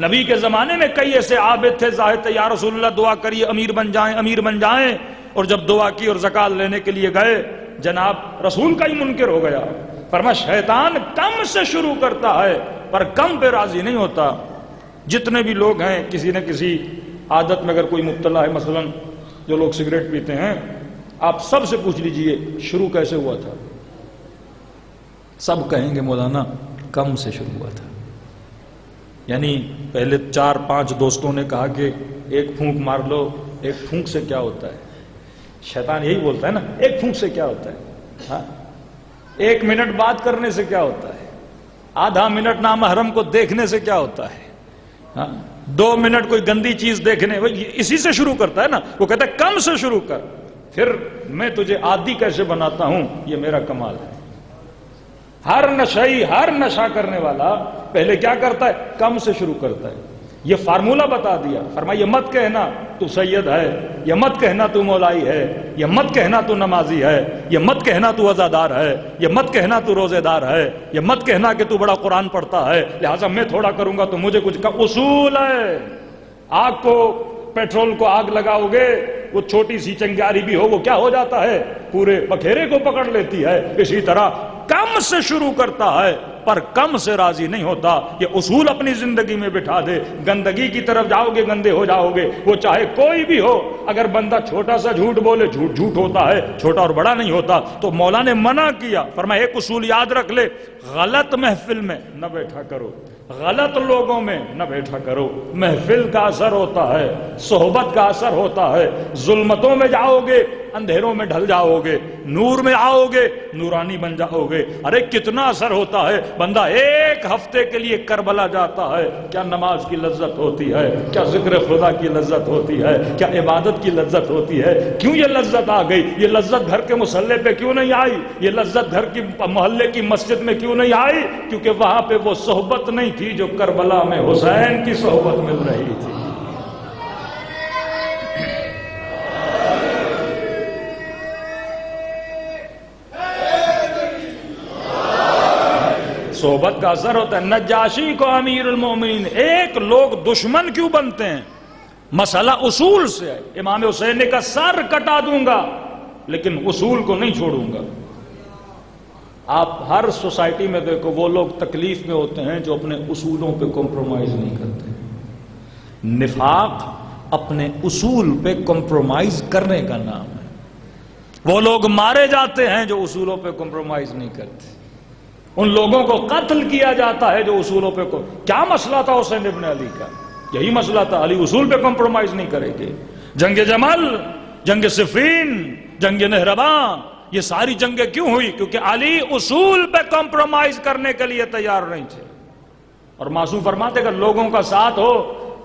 نبی کے زمانے میں کئی ایسے عابد تھے، زاہد تھے، یا رسول اللہ دعا کریے امیر بن جائیں، امیر بن جائیں. اور جب دعا کی اور زکات لینے کے لیے گئے، جناب رسول کا ہی منکر ہو گیا. فرمایا شیطان کم سے شروع کرتا ہے پر کم پہ راضی نہیں ہوتا. جتنے بھی لوگ ہیں کسی نہ کسی عادت میں اگر کوئی مبتلا ہے، مثلا جو لوگ سگریٹ پیتے ہیں، آپ سب سے پوچھ لیجئے شروع کیسے ہوا تھا؟ سب کہیں گے مولانا کم سے شروع ہوا تھا. یعنی پہلے 4-5 دوستوں نے کہا کہ ایک پھونک مار لو. ایک پھونک سے کیا ہوتا ہے؟ شیطان یہی بولتا ہے نا، ایک پھونک سے کیا ہوتا ہے؟ ہاں 1 منٹ بات کرنے سے کیا ہوتا ہے؟ آدھا منٹ نامحرم کو دیکھنے سے کیا ہوتا ہے؟ ہاں 2 منٹ کوئی گندی چیز دیکھنے، اسی سے شروع کرتا ہے نا. وہ کہتا ہے کم سے شروع کر، پھر میں تجھے عادی کیسے بناتا ہوں، یہ میرا کمال ہے. ہر نشئی، ہر نشہ کرنے والا پہلے کیا کرتا ہے؟ کم سے شروع کرتا ہے. یہ فارمولہ بتا دیا. فرمایا یہ مت کہنا تو سید ہے، یہ مت کہنا تو مولائی ہے، یہ مت کہنا تو نمازی ہے، یہ مت کہنا تو عزادار ہے، یہ مت کہنا تو روزے دار ہے، یہ مت کہنا کہ تو بڑا قرآن پڑھتا ہے، لہٰذا میں تھوڑا کروں گا تو مجھے کچھ کا اصول ہے. آگ کو، پیٹرول کو آگ لگاؤ گے، وہ چھوٹی سی چنگاری بھی ہو وہ کیا ہو جاتا ہے؟ پورے بکھیرے کو پکڑ لیتی ہے. اسی طرح کم سے شروع کرتا ہے پر کم سے راضی نہیں ہوتا. یہ اصول اپنی زندگی میں بٹھا دے. گندگی کی طرف جاؤ گے گندے ہو جاؤ گے، وہ چاہے کوئی بھی ہو. اگر بندہ چھوٹا سا جھوٹ بولے، جھوٹ جھوٹ ہوتا ہے، چھوٹا اور بڑا نہیں ہوتا. تو مولا نے منع کیا، فرمایا ایک اصول یاد رکھ لے، غلط محفل میں نہ بیٹھا کرو، غلط لوگوں میں نہ بیٹھا کرو. محفل کا اثر ہوتا ہے، صحبت کا اثر ہوتا ہے. ظلمتوں میں جاؤ گے، اندھیروں میں ڈھل جاؤ گے، نور میں آؤ گے، نورانی بن جاؤ گے۔ ارے کتنا اثر ہوتا ہے، بندہ ایک ہفتے کے لیے کربلا جاتا ہے، کیا نماز کی لذت ہوتی ہے، کیا ذکر خدا کی لذت ہوتی ہے، کیا عبادت کی لذت ہوتی ہے۔ کیوں یہ لذت آ گئی؟ یہ لذت گھر کے مصلے پہ کیوں نہیں آئی؟ یہ لذت گھر کی محلے کی مسجد میں کیوں نہیں آئی؟ کیونکہ وہاں پہ وہ صحبت نہیں تھی جو کربلا میں حسین کی صحبت مل رہی تھی۔ صحبت کا اثر ہوتا ہے۔ نجاشی کو امیر المومنین، ایک لوگ دشمن کیوں بنتے ہیں؟ مسئلہ اصول سے ہے۔ امام حسین نے کہا سر کٹا دوں گا لیکن اصول کو نہیں چھوڑوں گا۔ آپ ہر سوسائٹی میں دیکھو، وہ لوگ تکلیف میں ہوتے ہیں جو اپنے اصولوں پہ کمپرومائز نہیں کرتے۔ نفاق اپنے اصول پہ کمپرومائز کرنے کا نام ہے۔ وہ لوگ مارے جاتے ہیں جو اصولوں پہ کمپرومائز نہیں کرتے۔ ان لوگوں کو قتل کیا جاتا ہے جو اصولوں پہ کیا مسئلہ تھا حسین ابن علی کا؟ یہی مسئلہ تھا، علی اصول پہ کمپرومائز نہیں کریں گے۔ جنگ جمل، جنگ صفین، جنگ نہروان، یہ ساری جنگیں کیوں ہوئی؟ کیونکہ علی اصول پہ کمپرومائز کرنے کے لیے تیار نہیں تھے۔ اور معصوم فرماتے اگر لوگوں کا ساتھ ہو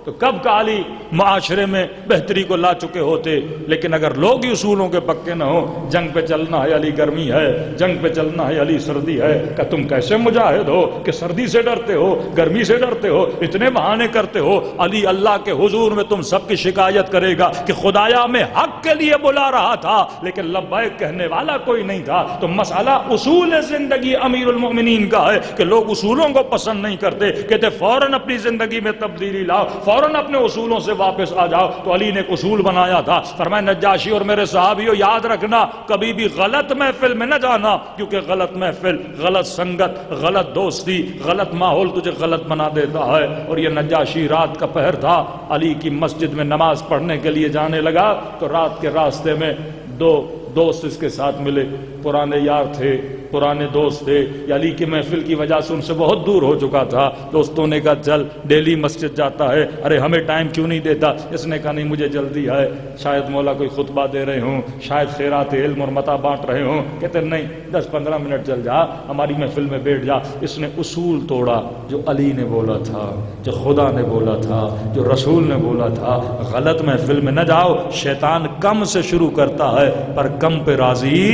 تو کب کا علی معاشرے میں بہتری کو لا چکے ہوتے، لیکن اگر لوگ ہی اصولوں کے پکے نہ ہو، جنگ پہ چلنا ہے علی گرمی ہے، جنگ پہ چلنا ہے علی سردی ہے، کہ تم کیسے مجاہد ہو کہ سردی سے ڈرتے ہو، گرمی سے ڈرتے ہو، اتنے بہانے کرتے ہو۔ علی اللہ کے حضور میں تم سب کی شکایت کرے گا کہ خدایا میں حق کے لیے بلا رہا تھا لیکن لبیک کہنے والا کوئی نہیں تھا۔ تو مسئلہ اصول زندگی امیر المؤمنین کا ہے کہ لوگ اصولوں کو پسند نہیں کرتے، کہتے فوراً اپنی زندگی میں تبدیلی لاؤ، فوراً اپنے اصولوں سے واپس آ جاؤ۔ تو علی نے ایک اصول بنایا تھا، فرمایا نجاشی اور میرے صحابیوں یاد رکھنا کبھی بھی غلط محفل میں نہ جانا، کیونکہ غلط محفل، غلط سنگت، غلط دوستی، غلط ماحول تجھے غلط بنا دیتا ہے۔ اور یہ نجاشی رات کا پہر تھا، علی کی مسجد میں نماز پڑھنے کے لیے جانے لگا تو رات کے راستے میں دو دوست اس کے ساتھ ملے، پرانے یار تھے، پرانے دوست تھے۔ علی کی محفل کی وجہ سے ان سے بہت دور ہو چکا تھا۔ دوستوں نے کہا چل ڈیلی مسجد جاتا ہے، ارے ہمیں ٹائم کیوں نہیں دیتا؟ اس نے کہا نہیں مجھے جلدی ہے، شاید مولا کوئی خطبہ دے رہے ہوں، شاید خیرات علم اور متاع بانٹ رہے ہوں۔ کہتے نہیں 10-15 منٹ چل جا، ہماری محفل میں بیٹھ جا۔ اس نے اصول توڑا جو علی نے بولا تھا، جو خدا نے بولا تھا، جو رسول نے بولا تھا، غلط محفل میں نہ جاؤ۔ شیطان کم سے شروع کرتا ہے پر کم پہ راضی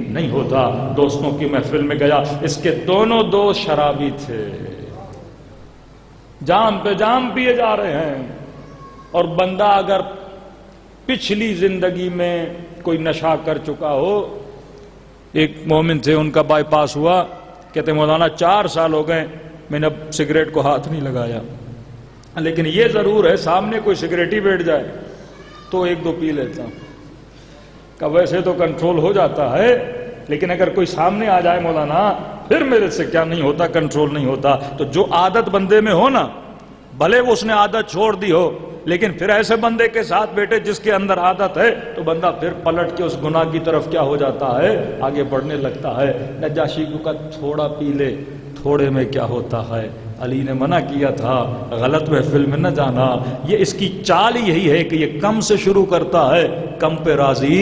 نہیں ہوتا۔ دوستوں کی محفل میں گیا، اس کے دونوں دوست شرابی تھے، جام پہ جام پیے جا رہے ہیں۔ اور بندہ اگر پچھلی زندگی میں کوئی نشہ کر چکا ہو، ایک مومن تھے ان کا بائی پاس ہوا، کہتے مولانا 4 سال ہو گئے میں نے اب سگریٹ کو ہاتھ نہیں لگایا، لیکن یہ ضرور ہے سامنے کوئی سگریٹ ہی بیٹھ جائے تو 1-2 پی لیتا ہوں۔ کہ ویسے تو کنٹرول ہو جاتا ہے لیکن اگر کوئی سامنے آ جائے مولانا پھر میرے سے کیا نہیں ہوتا، کنٹرول نہیں ہوتا۔ تو جو عادت بندے میں ہو نا، بھلے وہ اس نے عادت چھوڑ دی ہو، لیکن پھر ایسے بندے کے ساتھ بیٹھے جس کے اندر عادت ہے تو بندہ پھر پلٹ کے اس گناہ کی طرف کیا ہو جاتا ہے، آگے بڑھنے لگتا ہے۔ نجاشی کو کہا تھوڑا پی لے، تھوڑے میں کیا ہوتا ہے؟ علی نے منع کیا تھا غلط محفل میں نہ جانا۔ یہ اس کی چال ہی یہی ہے کہ یہ کم سے شروع کرتا ہے، کم پہ راضی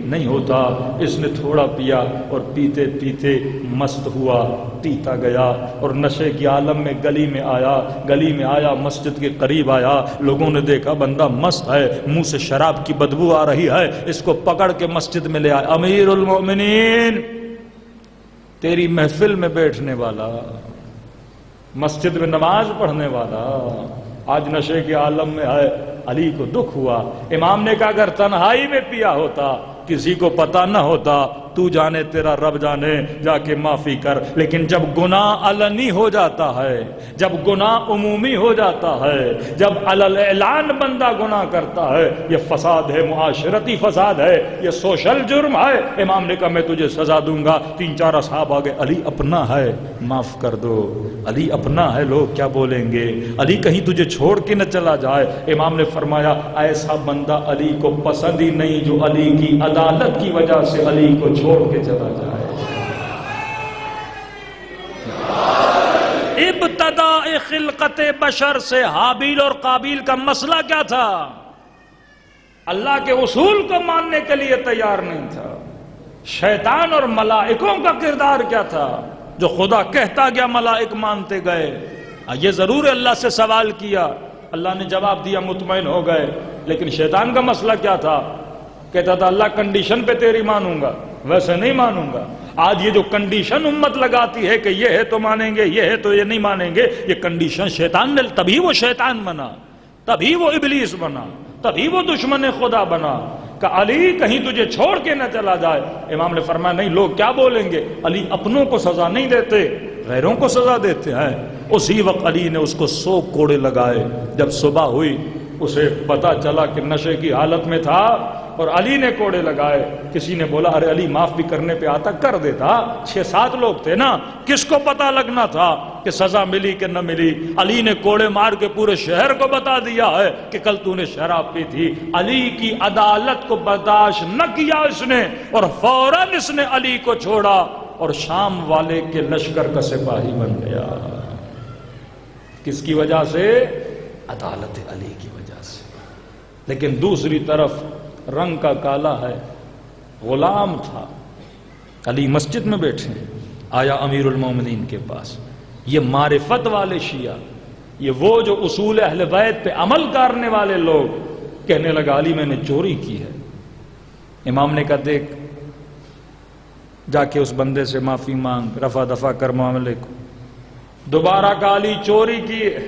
نہیں ہوتا۔ اس نے تھوڑا پیا اور پیتے پیتے مست ہوا، پیتا گیا اور نشے کی عالم میں گلی میں آیا، مسجد کے قریب آیا۔ لوگوں نے دیکھا بندہ مست ہے، منہ سے شراب کی بدبو آ رہی ہے، اس کو پکڑ کے مسجد میں لے آئے۔ امیر المؤمنین، تیری محفل میں بیٹھنے والا، مسجد میں نماز پڑھنے والا آج نشے کے عالم میں ہے۔ علی کو دکھ ہوا۔ امام نے کہا اگر تنہائی میں پیا ہوتا، کسی کو پتا نہ ہوتا، تو جانے تیرا رب جانے، جا کے معافی کر۔ لیکن جب گناہ علنی ہو جاتا ہے، جب گناہ عمومی ہو جاتا ہے، جب علل اعلان بندہ گناہ کرتا ہے، یہ فساد ہے، معاشرتی فساد ہے، یہ سوشل جرم ہے۔ امام نے کہا میں تجھے سزا دوں گا۔ 3-4 اصحاب آگے، علی اپنا ہے معاف کر دو، علی اپنا ہے، لوگ کیا بولیں گے، علی کہیں تجھے چھوڑ کے نہ چلا جائے۔ امام نے فرمایا ایسا بندہ علی کو پسند ہی نہیں جو علی کی عدالت کی وجہ سے علی کو چھوڑ کے چلا جائے۔ ابتداء خلقت بشر سے حابیل اور قابیل کا مسئلہ کیا تھا؟ اللہ کے اصول کو ماننے کے لیے تیار نہیں تھا۔ شیطان اور ملائکوں کا کردار کیا تھا؟ جو خدا کہتا گیا ملائک مانتے گئے۔ یہ ضرور اللہ سے سوال کیا، اللہ نے جواب دیا، مطمئن ہو گئے، لیکن شیطان کا مسئلہ کیا تھا؟ کہتا تھا اللہ کنڈیشن پہ تیری مانوں گا، ویسے نہیں مانوں گا۔ آج یہ جو کنڈیشن امت لگاتی ہے کہ یہ ہے تو مانیں گے، یہ ہے تو یہ نہیں مانیں گے، یہ کنڈیشن شیطان نے، تبھی وہ شیطان بنا، تبھی وہ ابلیس بنا، تبھی وہ دشمن خدا بنا کہ علی کہیں تجھے چھوڑ کے نہ چلا جائے۔ امام نے فرمایا نہیں، لوگ کیا بولیں گے؟ علی اپنوں کو سزا نہیں دیتے، غیروں کو سزا دیتے ہیں۔ اسی وقت علی نے اس کو 100 کوڑے لگائے۔ جب صبح ہوئی اسے پتا چلا کہ نشے کی حالت میں تھا اور علی نے کوڑے لگائے۔ کسی نے بولا ارے علی معاف بھی کرنے پہ آتا، کر دیتا، 6-7 لوگ تھے نا، کس کو پتا لگنا تھا کہ سزا ملی کہ نہ ملی؟ علی نے کوڑے مار کے پورے شہر کو بتا دیا ہے کہ کل تو نے شراب پی تھی۔ علی کی عدالت کو برداشت نہ کیا اس نے، اور فوراً اس نے علی کو چھوڑا اور شام والے کے لشکر کا سپاہی بن گیا۔ کس کی وجہ سے؟ عدالت علی کی وجہ سے۔ لیکن دوسری طرف رنگ کا کالا ہے، غلام تھا۔ علی مسجد میں بیٹھے ہیں، آیا امیر المومنین کے پاس، یہ معرفت والے شیعہ، یہ وہ جو اصول اہل بیت پہ عمل کرنے والے لوگ، کہنے لگا علی میں نے چوری کی ہے۔ امام نے کہا دیکھ، جا کے اس بندے سے معافی مانگ، رفع دفع کر معاملے کو۔ دوبارہ کہا علی چوری کی ہے۔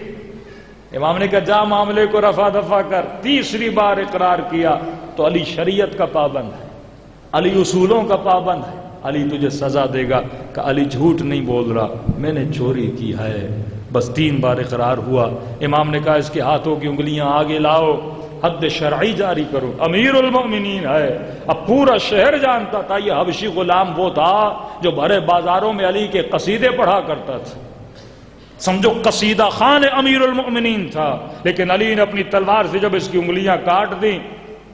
امام نے کہا جا معاملے کو رفع دفع کر۔ تیسری بار اقرار کیا تو علی شریعت کا پابند ہے، علی اصولوں کا پابند ہے، علی تجھے سزا دے گا۔ کہ علی جھوٹ نہیں بول رہا، میں نے چوری کی ہے۔ بس 3 بار اقرار ہوا۔ امام نے کہا اس کے ہاتھوں کی انگلیاں آگے لاؤ، حد شرعی جاری کرو، امیر المؤمنین ہے۔ اب پورا شہر جانتا تھا یہ حبشی غلام وہ تھا جو بھرے بازاروں میں علی کے قصیدے پڑھا کرتا تھا، سمجھو قصیدہ خان امیر المؤمنین تھا۔ لیکن علی نے اپنی تلوار سے جب اس کی انگلیاں کاٹ دیں،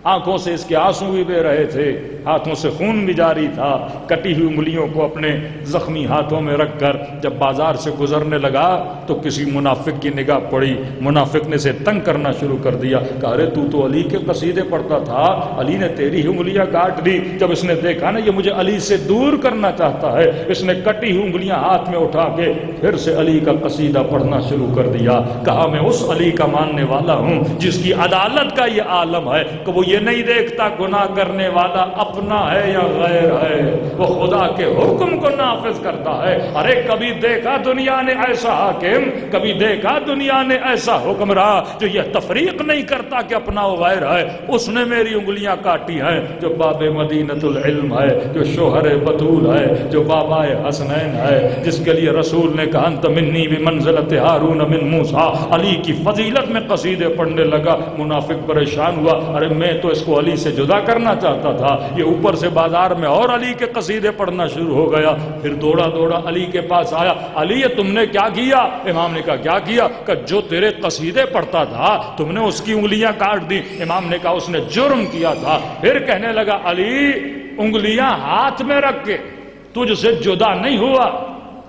آنکھوں سے اس کے آنسو بھی بہ رہے تھے، ہاتھوں سے خون بھی جاری تھا، کٹی ہوئی انگلیوں کو اپنے زخمی ہاتھوں میں رکھ کر جب بازار سے گزرنے لگا تو کسی منافق کی نگاہ پڑی، منافق نے اسے تنگ کرنا شروع کر دیا کہ ارے تو علی کے قصیدے پڑھتا تھا، علی نے تیری ہی انگلیاں کاٹ دی۔ جب اس نے دیکھا نا یہ مجھے علی سے دور کرنا چاہتا ہے، اس نے کٹی ہوئی انگلیاں ہاتھ میں اٹھا کے پھر سے علی کا قصیدہ پڑھنا شروع کر دیا۔ کہا میں اس علی کا ماننے والا ہوں جس کی عدالت کا یہ عالم ہے کہ وہ یہ نہیں دیکھتا گناہ کرنے والا اپنا ہے یا غیر ہے، وہ خدا کے حکم کو نافذ کرتا ہے۔ ارے کبھی دیکھا دنیا نے ایسا حاکم، کبھی دیکھا دنیا نے ایسا حکمراں جو یہ تفریق نہیں کرتا کہ اپنا و غیر ہے؟ اس نے میری انگلیاں کاٹی ہیں، جو باب مدینۃ العلم ہے، جو شوہر بطول ہے، جو بابا حسنین ہے، جس کے لیے رسول نے کہا انت منی بمنزلۃ ہارون من موسیٰ۔ علی کی فضیلت میں قصیدے پڑھنے لگا۔ منافق پریشان ہوا، ارے میں تو اس کو علی سے جدا کرنا چاہتا تھا، یہ اوپر سے بازار میں اور علی کے قصیدے پڑھنا شروع ہو گیا۔ پھر دوڑا دوڑا علی کے پاس آیا، علی یہ تم نے کیا کیا؟ امام نے کہا کیا کیا؟ کہ جو تیرے قصیدے پڑھتا تھا تم نے اس کی انگلیاں کاٹ دی۔ امام نے کہا اس نے جرم کیا تھا۔ پھر کہنے لگا علی انگلیاں ہاتھ میں رکھ کے تجھ سے جدا نہیں ہوا،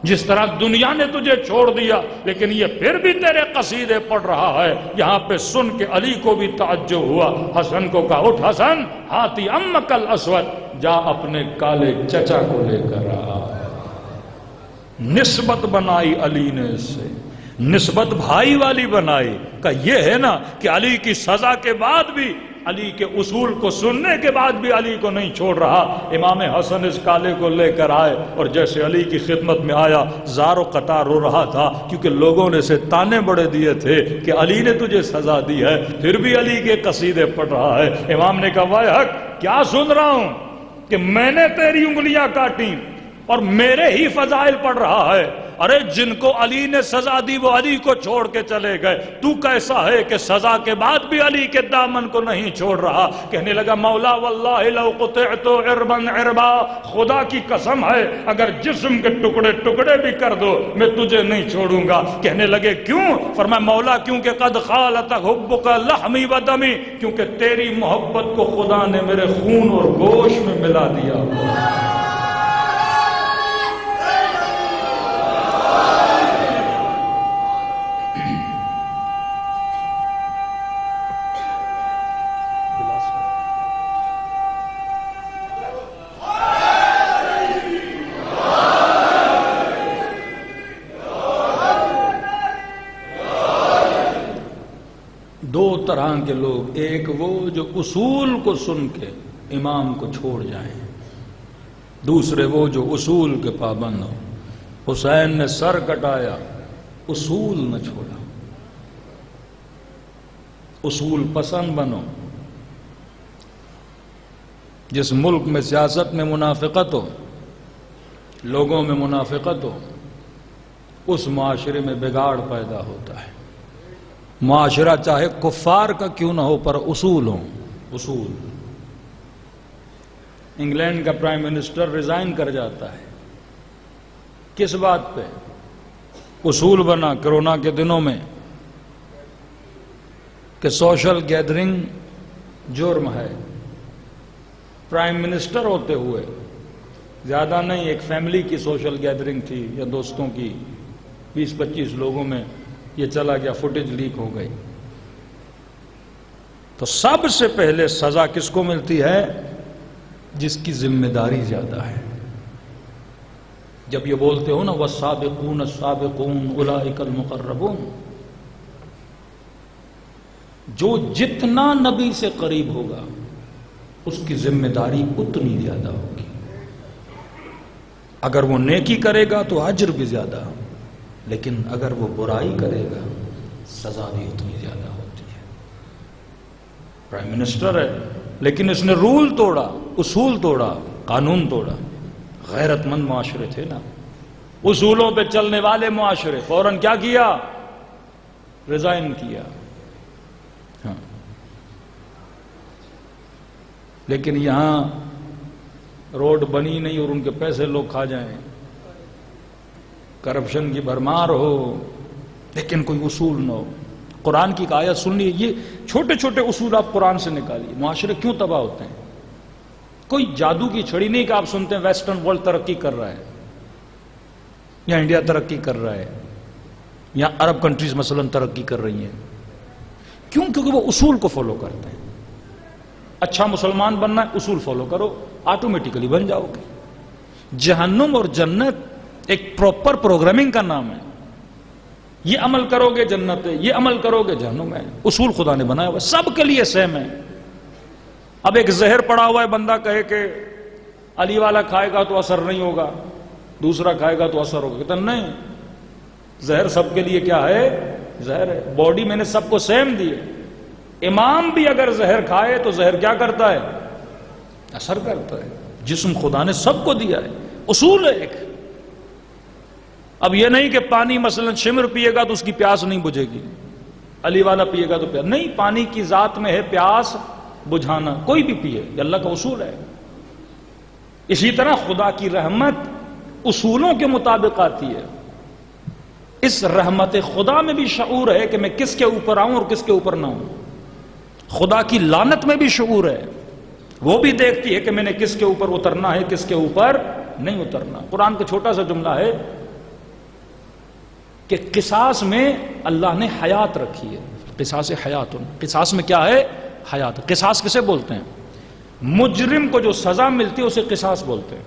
جس طرح دنیا نے تجھے چھوڑ دیا، لیکن یہ پھر بھی تیرے قصیدے پڑھ رہا ہے۔ یہاں پہ سن کے علی کو بھی تعجب ہوا۔ حسن کو کہا اٹھ حسن، ہاتی امک الاسود، جا اپنے کالے چچا کو لے کر آ۔ نسبت بنائی علی نے اس سے، نسبت بھائی والی بنائی کہ یہ ہے نا کہ علی کی سزا کے بعد بھی، علی کے اصول کو سننے کے بعد بھی علی کو نہیں چھوڑ رہا۔ امام حسن اس کالے کو لے کر آئے اور جیسے علی کی خدمت میں آیا زار و قطار رو رہا تھا، کیونکہ لوگوں نے اسے تانے بڑے دیے تھے کہ علی نے تجھے سزا دی ہے، پھر بھی علی کے قصیدے پڑھ رہا ہے۔ امام نے کہا وائے حق، کیا سن رہا ہوں کہ میں نے تیری انگلیاں کاٹی اور میرے ہی فضائل پڑھ رہا ہے؟ ارے جن کو علی نے سزا دی وہ علی کو چھوڑ کے چلے گئے، تو کیسا ہے کہ سزا کے بعد بھی علی کے دامن کو نہیں چھوڑ رہا؟ کہنے لگا مولا واللہ لو قطعت عربا عربا، خدا کی قسم ہے اگر جسم کے ٹکڑے ٹکڑے بھی کر دو میں تجھے نہیں چھوڑوں گا۔ کہنے لگے کیوں؟ فرمایا مولا کیونکہ قد خالط حبک لحمی و دمی، کیونکہ تیری محبت کو خدا نے میرے خون اور گوشت میں ملا دیا۔ طرح کے لوگ، ایک وہ جو اصول کو سن کے امام کو چھوڑ جائیں، دوسرے وہ جو اصول کے پابند ہو۔ حسین نے سر کٹایا، اصول نہ چھوڑا، اصول پسند بنو۔ جس ملک میں سیاست میں منافقت ہو، لوگوں میں منافقت ہو، اس معاشرے میں بگاڑ پیدا ہوتا ہے۔ معاشرہ چاہے کفار کا کیوں نہ ہو پر اصول ہوں، اصول۔ انگلینڈ کا پرائم منسٹر ریزائن کر جاتا ہے، کس بات پہ؟ اصول بنا کرونا کے دنوں میں کہ سوشل گیدرنگ جرم ہے۔ پرائم منسٹر ہوتے ہوئے زیادہ نہیں، ایک فیملی کی سوشل گیدرنگ تھی یا دوستوں کی، 20-25 لوگوں میں یہ چلا گیا، فوٹیج لیک ہو گئی۔ تو سب سے پہلے سزا کس کو ملتی ہے؟ جس کی ذمہ داری زیادہ ہے۔ جب یہ بولتے ہو نا وَالسَّابِقُونَ السَّابِقُونَ أُولَئِكَ الْمُقَرَّبُونَ، جو جتنا نبی سے قریب ہوگا اس کی ذمہ داری اتنی زیادہ ہوگی۔ اگر وہ نیکی کرے گا تو اجر بھی زیادہ، لیکن اگر وہ برائی کرے گا سزا بھی اتنی زیادہ ہوتی ہے۔ پرائم منسٹر ہے لیکن اس نے رول توڑا، اصول توڑا، قانون توڑا۔ غیرت مند معاشرے تھے نا، اصولوں پہ چلنے والے معاشرے، فوراً کیا کیا؟ ریزائن کیا۔ ہاں، لیکن یہاں روڈ بنی نہیں اور ان کے پیسے لوگ کھا جائیں، کرپشن کی بھرمار ہو لیکن کوئی اصول نہ ہو۔ قرآن کی ایک آیت سن لی، یہ چھوٹے چھوٹے اصول آپ قرآن سے نکالیے، معاشرے کیوں تباہ ہوتے ہیں؟ کوئی جادو کی چھڑی نہیں کہ آپ سنتے ہیں ویسٹرن ورلڈ ترقی کر رہا ہے یا انڈیا ترقی کر رہا ہے یا عرب کنٹریز مثلا ترقی کر رہی ہیں۔ کیوں؟ کیونکہ وہ اصول کو فالو کرتے ہیں۔ اچھا مسلمان بننا ہے، اصول فالو کرو، آٹومیٹیکلی بن جاؤ گے۔ جہنم اور جنت ایک پراپر پروگرامنگ کا نام ہے۔ یہ عمل کرو گے جنت ہے، یہ عمل کرو گے جہنم ہے۔ اصول خدا نے بنایا ہوا سب کے لیے سیم ہے۔ اب ایک زہر پڑا ہوا ہے، بندہ کہے کہ علی والا کھائے گا تو اثر نہیں ہوگا، دوسرا کھائے گا تو اثر ہوگا، کہتا نہیں، زہر سب کے لیے کیا ہے؟ زہر ہے۔ باڈی میں نے سب کو سیم دی ہے۔ امام بھی اگر زہر کھائے تو زہر کیا کرتا ہے؟ اثر کرتا ہے۔ جسم خدا نے سب کو دیا ہے، اصول ہے ایک۔ اب یہ نہیں کہ پانی مثلا شمر پیے گا تو اس کی پیاس نہیں بجھے گی، علی والا پیے گا تو پیاس نہیں، پانی کی ذات میں ہے پیاس بجھانا، کوئی بھی پیے، یہ اللہ کا اصول ہے۔ اسی طرح خدا کی رحمت اصولوں کے مطابق آتی ہے۔ اس رحمت خدا میں بھی شعور ہے کہ میں کس کے اوپر آؤں اور کس کے اوپر نہ ہوں۔ خدا کی لعنت میں بھی شعور ہے، وہ بھی دیکھتی ہے کہ میں نے کس کے اوپر اترنا ہے، کس کے اوپر نہیں اترنا۔ قرآن کا چھوٹا سا جملہ ہے کہ قصاص میں اللہ نے حیات رکھی ہے، قصاص حیات۔ قصاص میں کیا ہے؟ حیات۔ قصاص کسے بولتے ہیں؟ مجرم کو جو سزا ملتی ہے اسے قصاص بولتے ہیں۔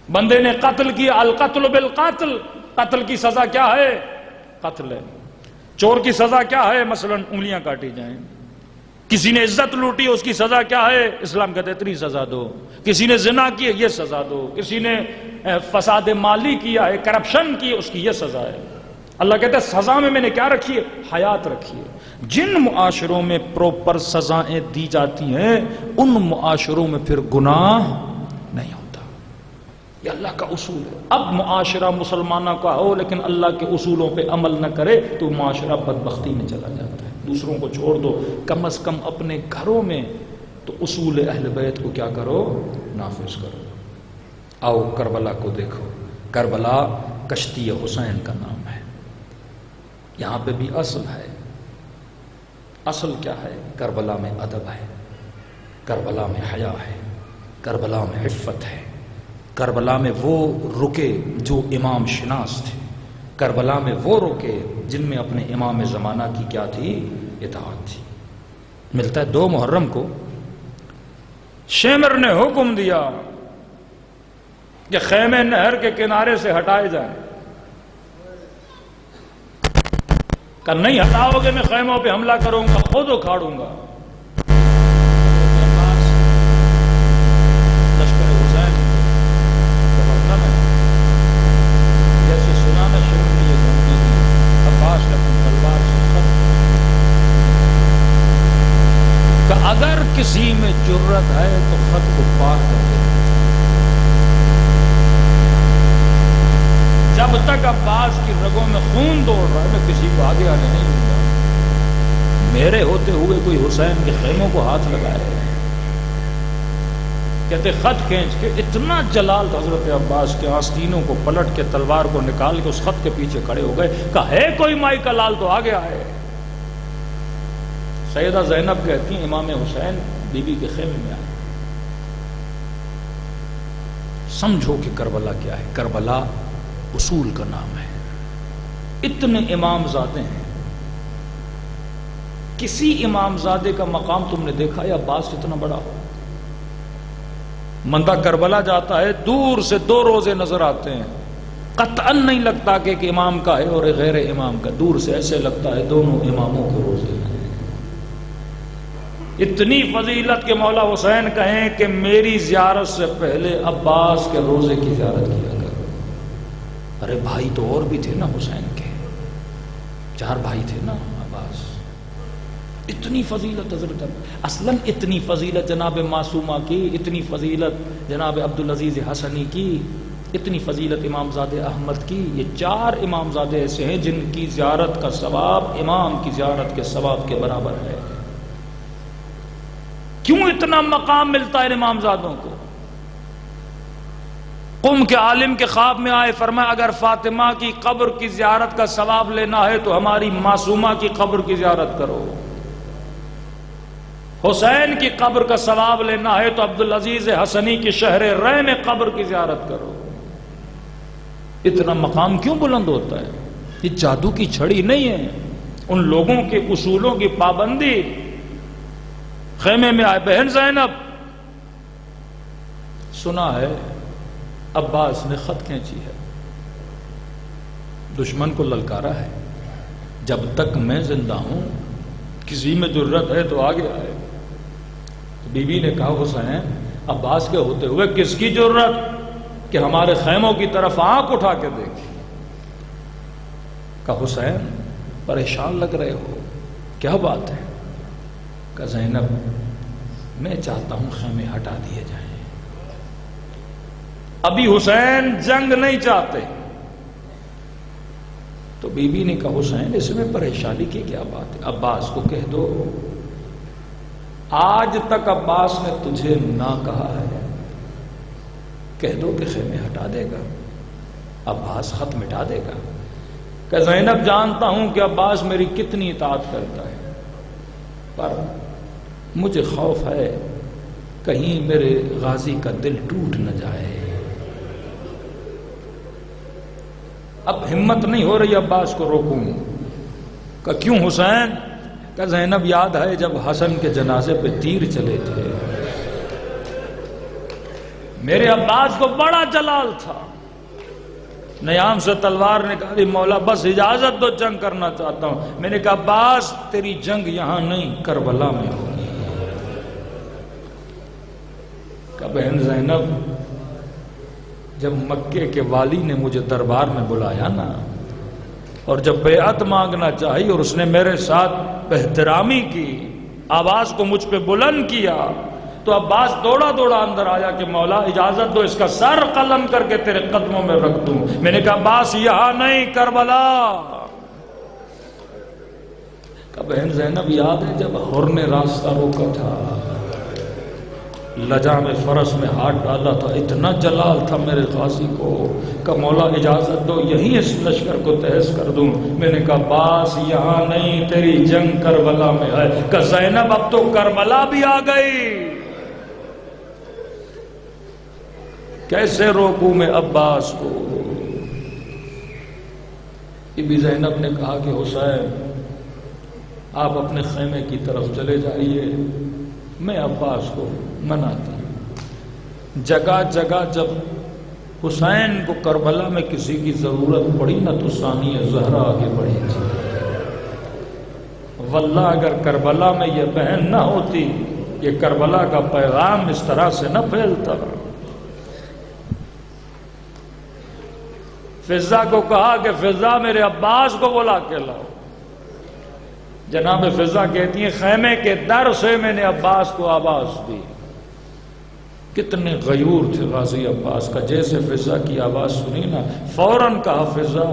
بندے نے قتل کیا، القتل بالقاتل، قتل کی سزا کیا ہے؟ قتل ہے۔ چور کی سزا کیا ہے؟ مثلا انگلیاں کاٹی جائیں۔ کسی نے عزت لوٹی، اس کی سزا کیا ہے؟ اسلام کہتے اتنی سزا دو۔ کسی نے زنا کی، یہ سزا دو۔ کسی نے فساد مالی کیا ہے، کرپشن کی، اس کی یہ سزا ہے۔ اللہ کہتا ہے سزا میں نے کیا رکھی ہے؟ حیات رکھی ہے۔ جن معاشروں میں پروپر سزائیں دی جاتی ہیں ان معاشروں میں پھر گناہ نہیں ہوتا۔ یہ اللہ کا اصول ہے۔ اب معاشرہ مسلمانوں کا ہو لیکن اللہ کے اصولوں پہ عمل نہ کرے تو معاشرہ بدبختی میں چلا جاتا ہے۔ دوسروں کو چھوڑ دو، کم از کم اپنے گھروں میں تو اصول اہل بیت کو کیا کرو؟ نافذ کرو۔ آؤ کربلا کو دیکھو۔ کربلا کشتی حسین کا نام ہے۔ یہاں پہ بھی اصل ہے۔ اصل کیا ہے؟ کربلا میں ادب ہے، کربلا میں حیا ہے، کربلا میں عفت ہے، کربلا میں وہ رکے جو امام شناس تھے، کربلا میں وہ رکے جن میں اپنے امام زمانہ کی کیا تھی؟ اطاعت تھی۔ ملتا ہے 2 محرم کو شیمر نے حکم دیا کہ خیمے نہر کے کنارے سے ہٹائے جائیں۔ کہ نہیں ہٹاؤ گے میں خیموں پہ حملہ کروں گا، خود اکھاڑوں گا۔ لشکر حسین جیسے سنانا شروع کی یہ دھمکی دی، عباس نے اپنی تلوار سے خط کہ اگر کسی میں جرت ہے تو خط کو پار کر دے۔ جب تک عباس کی رگوں میں خون دوڑ رہا ہے میں کسی کو آگے آنے نہیں دوں گا، میرے ہوتے ہوئے کوئی حسین کے خیموں کو ہاتھ لگائے۔ کہتے خط کھینچ کے اتنا جلال تھا حضرت عباس کے آستینوں کو پلٹ کے تلوار کو نکال کے اس خط کے پیچھے کھڑے ہو گئے کہ ہے کوئی مائی کا لال تو آگے آئے۔ سیدہ زینب کہتی ہیں امام حسین بی بی کے خیمے میں آئے۔ سمجھو کہ کربلا کیا ہے، کربلا اصول کا نام ہے۔ اتنے امام زادے ہیں، کسی امام زادے کا مقام تم نے دیکھا یا عباس اتنا بڑا ہو؟ مندہ کربلا جاتا ہے دور سے 2 روزے نظر آتے ہیں، قطعاً نہیں لگتا کہ ایک امام کا ہے اور ایک غیر امام کا، دور سے ایسے لگتا ہے دونوں اماموں کے روزے ہیں۔ اتنی فضیلت کے مولا حسین کہیں کہ میری زیارت سے پہلے عباس کے روزے کی زیارت کیا کرو۔ ارے بھائی تو اور بھی تھے نا حسین کے، 4 بھائی تھے نا عباس۔ اتنی فضیلت حضرت، اصلاً اتنی فضیلت جناب معصومہ کی، اتنی فضیلت جناب عبدالعزیز حسنی کی، اتنی فضیلت امام زادے احمد کی۔ یہ 4 امام زادے ایسے ہیں جن کی زیارت کا ثواب امام کی زیارت کے ثواب کے برابر ہے۔ کیوں اتنا مقام ملتا ہے امام زادوں کو؟ قم کے عالم کے خواب میں آئے، فرمایا اگر فاطمہ کی قبر کی زیارت کا ثواب لینا ہے تو ہماری معصومہ کی قبر کی زیارت کرو، حسین کی قبر کا ثواب لینا ہے تو عبدالعزیز حسنی کی شہر رے میں قبر کی زیارت کرو۔ اتنا مقام کیوں بلند ہوتا ہے؟ یہ جادو کی چھڑی نہیں ہے، ان لوگوں کے اصولوں کی پابندی۔ خیمے میں آئے، بہن زینب سنا ہے عباس نے خط کھینچی ہے، دشمن کو للکارا ہے، جب تک میں زندہ ہوں کسی میں جرت ہے تو آگے آئے۔ بی بی نے کہا حسین عباس کے ہوتے ہوئے کس کی جرت کہ ہمارے خیموں کی طرف آنکھ اٹھا کے دیکھی؟ کہا حسین پریشان لگ رہے ہو، کیا بات ہے؟ کہ زینب میں چاہتا ہوں خیمے ہٹا دیے جائیں۔ ابھی حسین جنگ نہیں چاہتے تو بی بی نے کہا حسین اس میں پریشانی کی کیا بات ہے؟ عباس کو کہہ دو، آج تک عباس نے تجھے نہ کہا ہے، کہہ دو کہ خیمے ہٹا دے گا، عباس خط مٹا دے گا۔ کہ زینب جانتا ہوں کہ عباس میری کتنی اطاعت کرتا ہے، پر مجھے خوف ہے کہیں میرے غازی کا دل ٹوٹ نہ جائے۔ اب ہمت نہیں ہو رہی عباس کو روکوں۔ کہ کیوں حسین؟ کہ زینب یاد ہے جب حسن کے جنازے پہ تیر چلے تھے، میرے عباس کو بڑا جلال تھا، نیام سے تلوار نکالی، مولا بس اجازت دو جنگ کرنا چاہتا ہوں۔ میں نے کہا عباس تیری جنگ یہاں نہیں کربلا میں ہوگی۔ کہ بہن زینب جب مکے کے والی نے مجھے دربار میں بلایا نا، اور جب بیعت مانگنا چاہی اور اس نے میرے ساتھ احترامی کی، آواز کو مجھ پہ بلند کیا، تو عباس دوڑا دوڑا اندر آیا کہ مولا اجازت دو اس کا سر قلم کر کے تیرے قدموں میں رکھ دوں۔ میں نے کہا عباس یہاں نہیں کربلا۔ کہ بہن زینب یاد ہے جب حر نے راستہ روکا تھا، لجام فرس میں ہاتھ ڈالا تھا، اتنا جلال تھا میرے غازی کو کہ مولا اجازت دو یہی اس لشکر کو تہس کر دوں۔ میں نے کہا عباس یہاں نہیں، تیری جنگ کربلا میں ہے۔ کہ زینب اب تو کربلا بھی آ گئی، کیسے روکوں میں عباس کو؟ بی بی زینب نے کہا کہ حسین آپ اپنے خیمے کی طرف چلے جائیے، میں عباس کو مناتی ہوں۔ جگہ جگہ جب حسین کو کربلا میں کسی کی ضرورت پڑی نہ تو ثانیہ زہرا آگے بڑھی تھی، واللہ اگر کربلا میں یہ بہن نہ ہوتی یہ کربلا کا پیغام اس طرح سے نہ پھیلتا۔ فضہ کو کہا کہ فضہ میرے عباس کو بلا کے لاؤ۔ جناب فضہ کہتی ہیں خیمے کے در سے میں نے عباس کو آواز دی۔ کتنے غیور تھے غازی عباس کا، جیسے فضہ کی آواز سنی نا فوراً کہا فضہ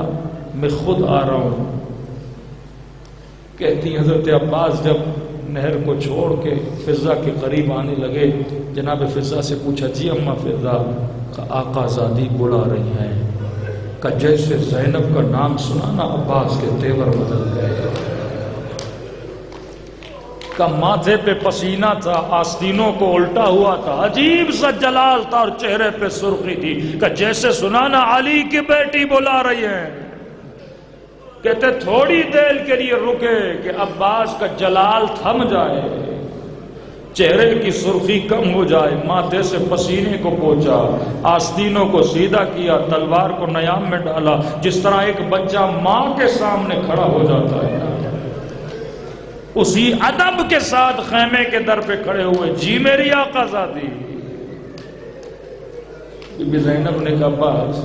میں خود آ رہا ہوں۔ کہتی حضرت عباس جب نہر کو چھوڑ کے فضہ کے قریب آنے لگے، جناب فضہ سے پوچھا جی اماں فضہ، آقا زادی بلا رہی ہیں، کہ جیسے زینب کا نام سنا نا عباس کے تیور بدل گئے، کا ماتھے پہ پسینہ تھا، آستینوں کو الٹا ہوا تھا، عجیب سا جلال تھا اور چہرے پہ سرخی تھی، کہ جیسے سنا نا علی کی بیٹی بلا رہی ہیں۔ کہتے تھوڑی دیر کے لیے رکے کہ عباس کا جلال تھم جائے، چہرے کی سرخی کم ہو جائے، ماتھے سے پسینے کو پوچھا، آستینوں کو سیدھا کیا، تلوار کو نیام میں ڈالا، جس طرح ایک بچہ ماں کے سامنے کھڑا ہو جاتا ہے، اسی ادب کے ساتھ خیمے کے در پہ کھڑے ہوئے، جی میری آقا زادی۔ بی بی زینب نے کہا بس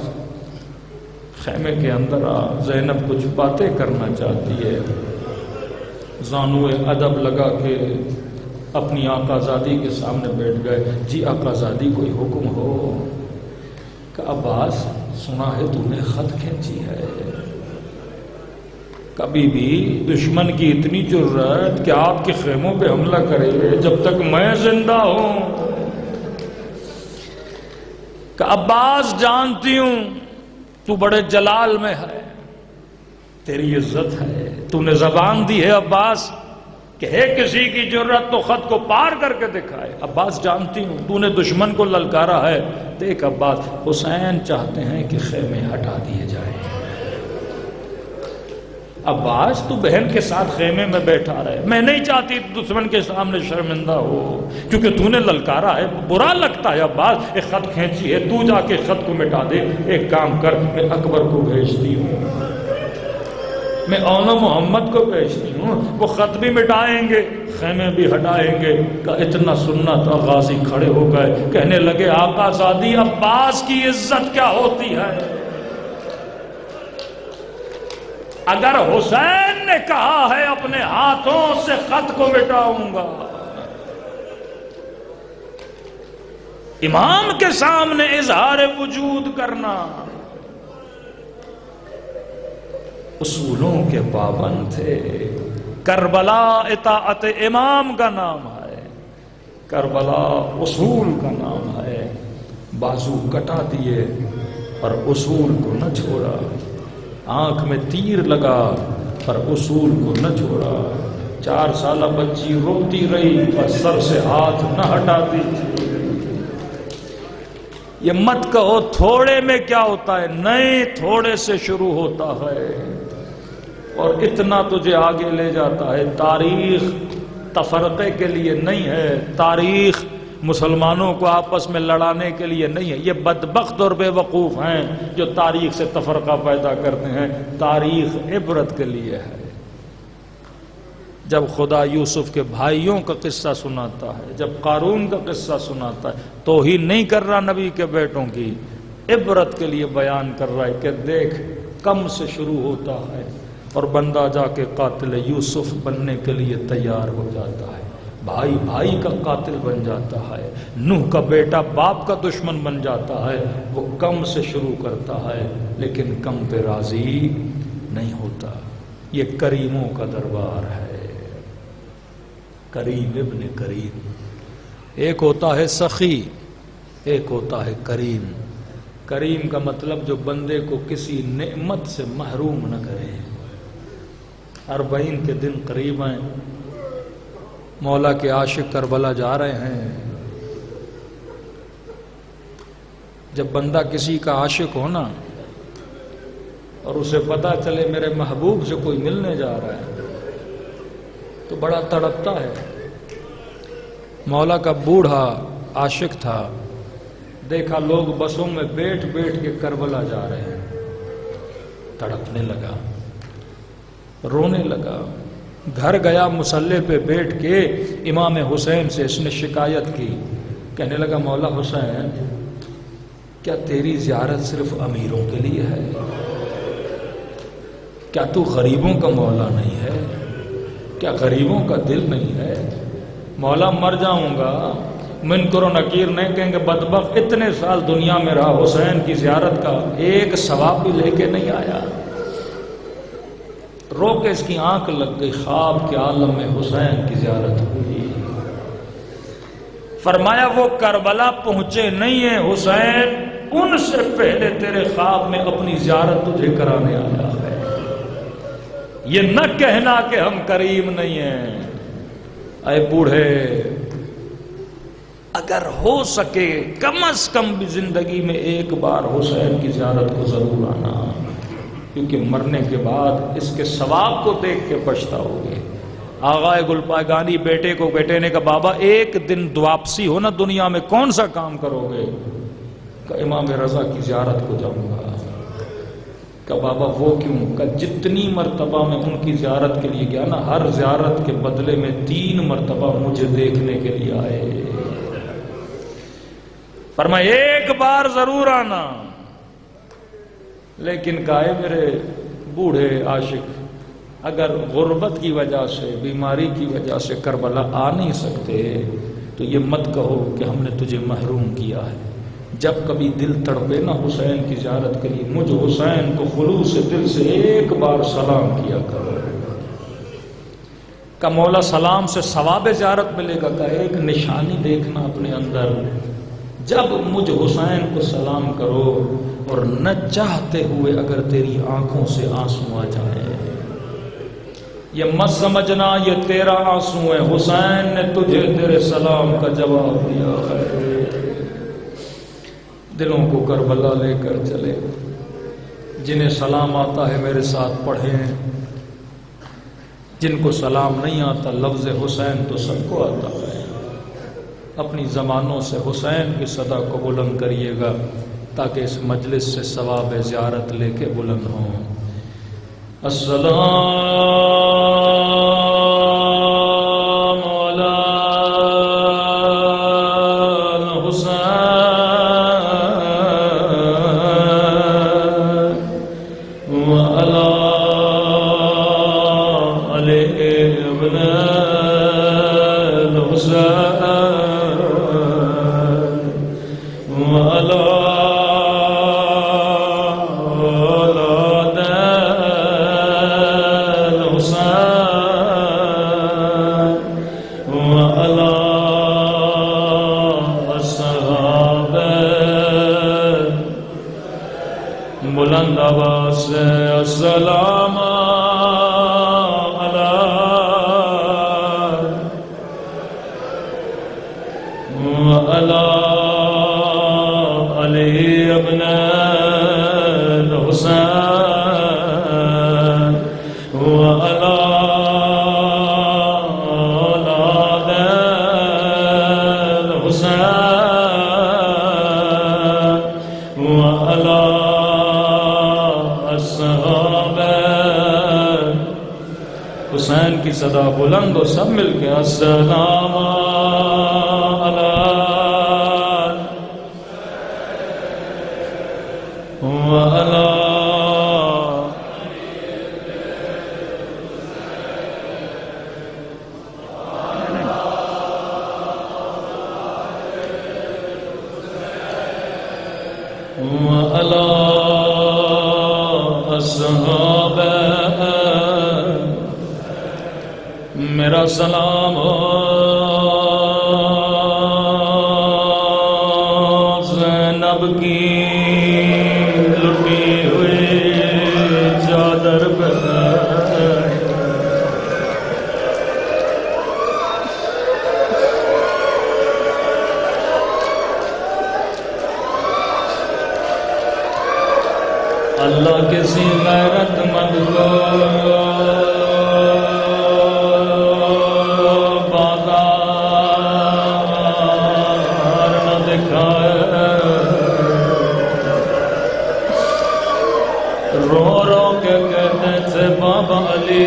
خیمے کے اندر آ، زینب کچھ باتیں کرنا چاہتی ہے۔ زانوئے ادب لگا کے اپنی آقا زادی کے سامنے بیٹھ گئے، جی آقا زادی کوئی حکم ہو؟ کہ عباس سنا ہے تو نے خط کھینچی ہے، کبھی بھی دشمن کی اتنی جرأت کہ آپ کے خیموں پہ حملہ کرے جب تک میں زندہ ہوں۔ کہ عباس جانتی ہوں تو بڑے جلال میں ہے، تیری عزت ہے، تو نے زبان دی ہے عباس کہ ہے کسی کی جرأت تو خط کو پار کر کے دکھائے۔ عباس جانتی ہوں تو نے دشمن کو للکارا ہے، دیکھ عباس حسین چاہتے ہیں کہ خیمے ہٹا دیے جائیں۔ عباس تو بہن کے ساتھ خیمے میں بیٹھا رہے، میں نہیں چاہتی دشمن کے سامنے شرمندہ ہو، کیونکہ تو نے للکارا ہے، برا لگتا ہے عباس، ایک خط کھینچی ہے، تو جا کے خط کو مٹا دے۔ ایک کام کر، میں اکبر کو بھیجتی ہوں، میں اون محمد کو بھیجتی ہوں، وہ خط بھی مٹائیں گے، خیمے بھی ہٹائیں گے۔ کہ اتنا سننا تھا، غازی کھڑے ہو گئے، کہنے لگے آقا زادی عباس کی عزت کیا ہوتی ہے؟ اگر حسین نے کہا ہے اپنے ہاتھوں سے خط کو مٹاؤں گا، امام کے سامنے اظہار وجود کرنا، اصولوں کے پابند تھے۔ کربلا اطاعت امام کا نام ہے، کربلا اصول کا نام ہے۔ بازو کٹا دیے اور اصول کو نہ چھوڑا، آنکھ میں تیر لگا پر اصول کو نہ چھوڑا۔ 4 سالہ بچی روتی رہی پر سر سے ہاتھ نہ ہٹاتی تھی۔ یہ مت کہو تھوڑے میں کیا ہوتا ہے، نئے تھوڑے سے شروع ہوتا ہے اور اتنا تجھے آگے لے جاتا ہے۔ تاریخ تفرقے کے لیے نہیں ہے، تاریخ مسلمانوں کو آپس میں لڑانے کے لیے نہیں ہے۔ یہ بدبخت اور بے وقوف ہیں جو تاریخ سے تفرقہ پیدا کرتے ہیں، تاریخ عبرت کے لیے ہے۔ جب خدا یوسف کے بھائیوں کا قصہ سناتا ہے، جب قارون کا قصہ سناتا ہے، توہین نہیں کر رہا نبی کے بیٹوں کی، عبرت کے لیے بیان کر رہا ہے کہ دیکھ کم سے شروع ہوتا ہے اور بندہ جا کے قاتل یوسف بننے کے لیے تیار ہو جاتا ہے، بھائی بھائی کا قاتل بن جاتا ہے، نوح کا بیٹا باپ کا دشمن بن جاتا ہے۔ وہ کم سے شروع کرتا ہے لیکن کم پہ راضی نہیں ہوتا۔ یہ کریموں کا دربار ہے، کریم ابن کریم۔ ایک ہوتا ہے سخی، ایک ہوتا ہے کریم۔ کریم کا مطلب جو بندے کو کسی نعمت سے محروم نہ کرے۔ 40 کے دن قریب ہیں، مولا کے عاشق کربلا جا رہے ہیں۔ جب بندہ کسی کا عاشق ہونا اور اسے پتا چلے میرے محبوب سے کوئی ملنے جا رہا ہے تو بڑا تڑپتا ہے۔ مولا کا بوڑھا عاشق تھا، دیکھا لوگ بسوں میں بیٹھ بیٹھ کے کربلا جا رہے ہیں، تڑپنے لگا، رونے لگا، گھر گیا مصلی پہ بیٹھ کے امام حسین سے اس نے شکایت کی، کہنے لگا مولا حسین کیا تیری زیارت صرف امیروں کے لیے ہے؟ کیا تو غریبوں کا مولا نہیں ہے؟ کیا غریبوں کا دل نہیں ہے؟ مولا مر جاؤں گا، منکر و نکیر نہیں کہیں گے بدبخت اتنے سال دنیا میں رہا، حسین کی زیارت کا ایک ثواب بھی لے کے نہیں آیا۔ رو کے اس کی آنکھ لگ گئی، خواب کے عالم میں حسین کی زیارت ہوئی۔ فرمایا وہ کربلا پہنچے نہیں ہیں حسین، ان سے پہلے تیرے خواب میں اپنی زیارت تجھے کرانے آیا ہے۔ یہ نہ کہنا کہ ہم کریم نہیں ہیں۔ اے بوڑھے، اگر ہو سکے کم از کم بھی زندگی میں ایک بار حسین کی زیارت کو ضرور آنا، کیونکہ مرنے کے بعد اس کے ثواب کو دیکھ کے پچھتاؤ گے۔ آغا گلپایگانی بیٹے کو، بیٹے نے کہا بابا ایک دن واپسی ہو نا دنیا میں کون سا کام کرو گے؟ کہ امام رضا کی زیارت کو جاؤں گا۔ کہ بابا وہ کیوں؟ کہ جتنی مرتبہ میں ان کی زیارت کے لیے گیا نا، ہر زیارت کے بدلے میں 3 مرتبہ مجھے دیکھنے کے لیے آئے۔ فرمایا ایک بار ضرور آنا۔ لیکن کہے میرے بوڑھے عاشق، اگر غربت کی وجہ سے، بیماری کی وجہ سے کربلا آ نہیں سکتے تو یہ مت کہو کہ ہم نے تجھے محروم کیا ہے۔ جب کبھی دل تڑپے نا حسین کی زیارت کے لیے، مجھ حسین کو خلوص دل سے ایک بار سلام کیا کرو۔ کہ مولا سلام سے ثواب زیارت ملے گا؟ کہ ایک نشانی دیکھنا اپنے اندر، جب مجھ حسین کو سلام کرو اور نہ چاہتے ہوئے اگر تیری آنکھوں سے آنسو آ جائے، یہ مت سمجھنا یہ تیرا آنسو ہے، حسین نے تجھے تیرے سلام کا جواب دیا ہے۔ دلوں کو کربلا لے کر چلے، جنہیں سلام آتا ہے میرے ساتھ پڑھیں، جن کو سلام نہیں آتا لفظ حسین تو سب کو آتا ہے، اپنی زبانوں سے حسین کی صدا کو بلند کریے گا تاکہ اس مجلس سے ثواب زیارت لے کے بلند ہوں۔ السلام علی الحسین وعلی علی ابن الحسین وعلی بلند آواز سے السلام علی وعلی علی ابن الحسین وعلی اولاد الحسین وعلی حسین کی صدا بلند ہو، سب مل کے السلام علی وعلی وعلی الصحابہ۔ میرا سلام زینب کی لٹی ہوئی چادر پہ، اللہ کسی غیرت مند کو رو رو کے کہتے تھے بابا علی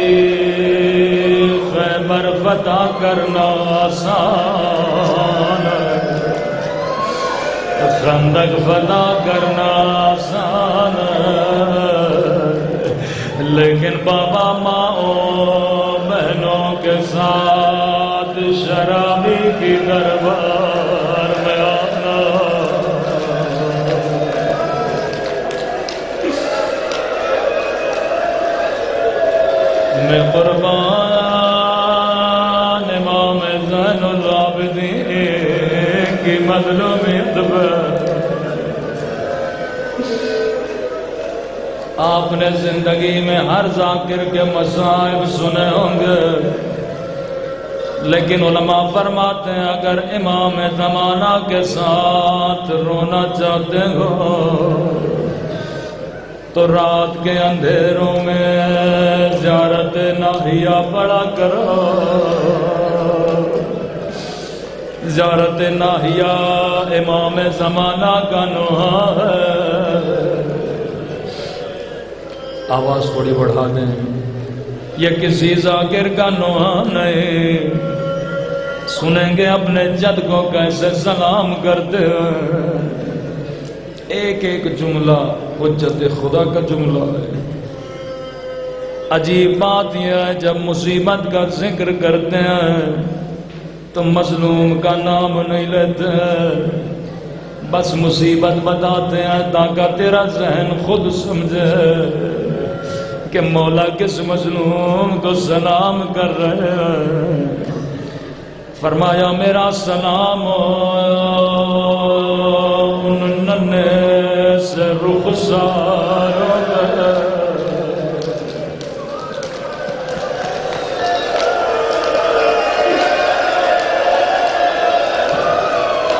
فتح کرنا آسان ہے، خندق فتح کرنا آسان ہے، لیکن بابا ماں بہنوں کے ساتھ شرابی کی دربار میں آنا، میں قربان امام زین العابدین کی مظلومیت پر۔ آپ نے زندگی میں ہر ذاکر کے مصائب سنے ہوں گے، لیکن علماء فرماتے ہیں اگر امام زمانہ کے ساتھ رونا چاہتے ہو تو رات کے اندھیروں میں زیارت ناہیہ پڑھا کرو۔ زیارت ناہیہ امام زمانہ کا نوحہ ہے۔ آواز تھوڑی بڑھا دیں، یہ کسی ذاکر کا نوحہ نہیں، سنیں گے اپنے جد کو کیسے سلام کرتے ہیں۔ ایک ایک جملہ حجت خدا کا جملہ ہے۔ عجیب بات یہ ہے جب مصیبت کا ذکر کرتے ہیں تو مظلوم کا نام نہیں لیتے ہیں، بس مصیبت بتاتے ہیں تاکہ تیرا ذہن خود سمجھے کہ مولا کس مظلوم کو سلام کر رہے ہیں۔ فرمایا میرا سلام ان ننھے سے رخسار ہو گئے،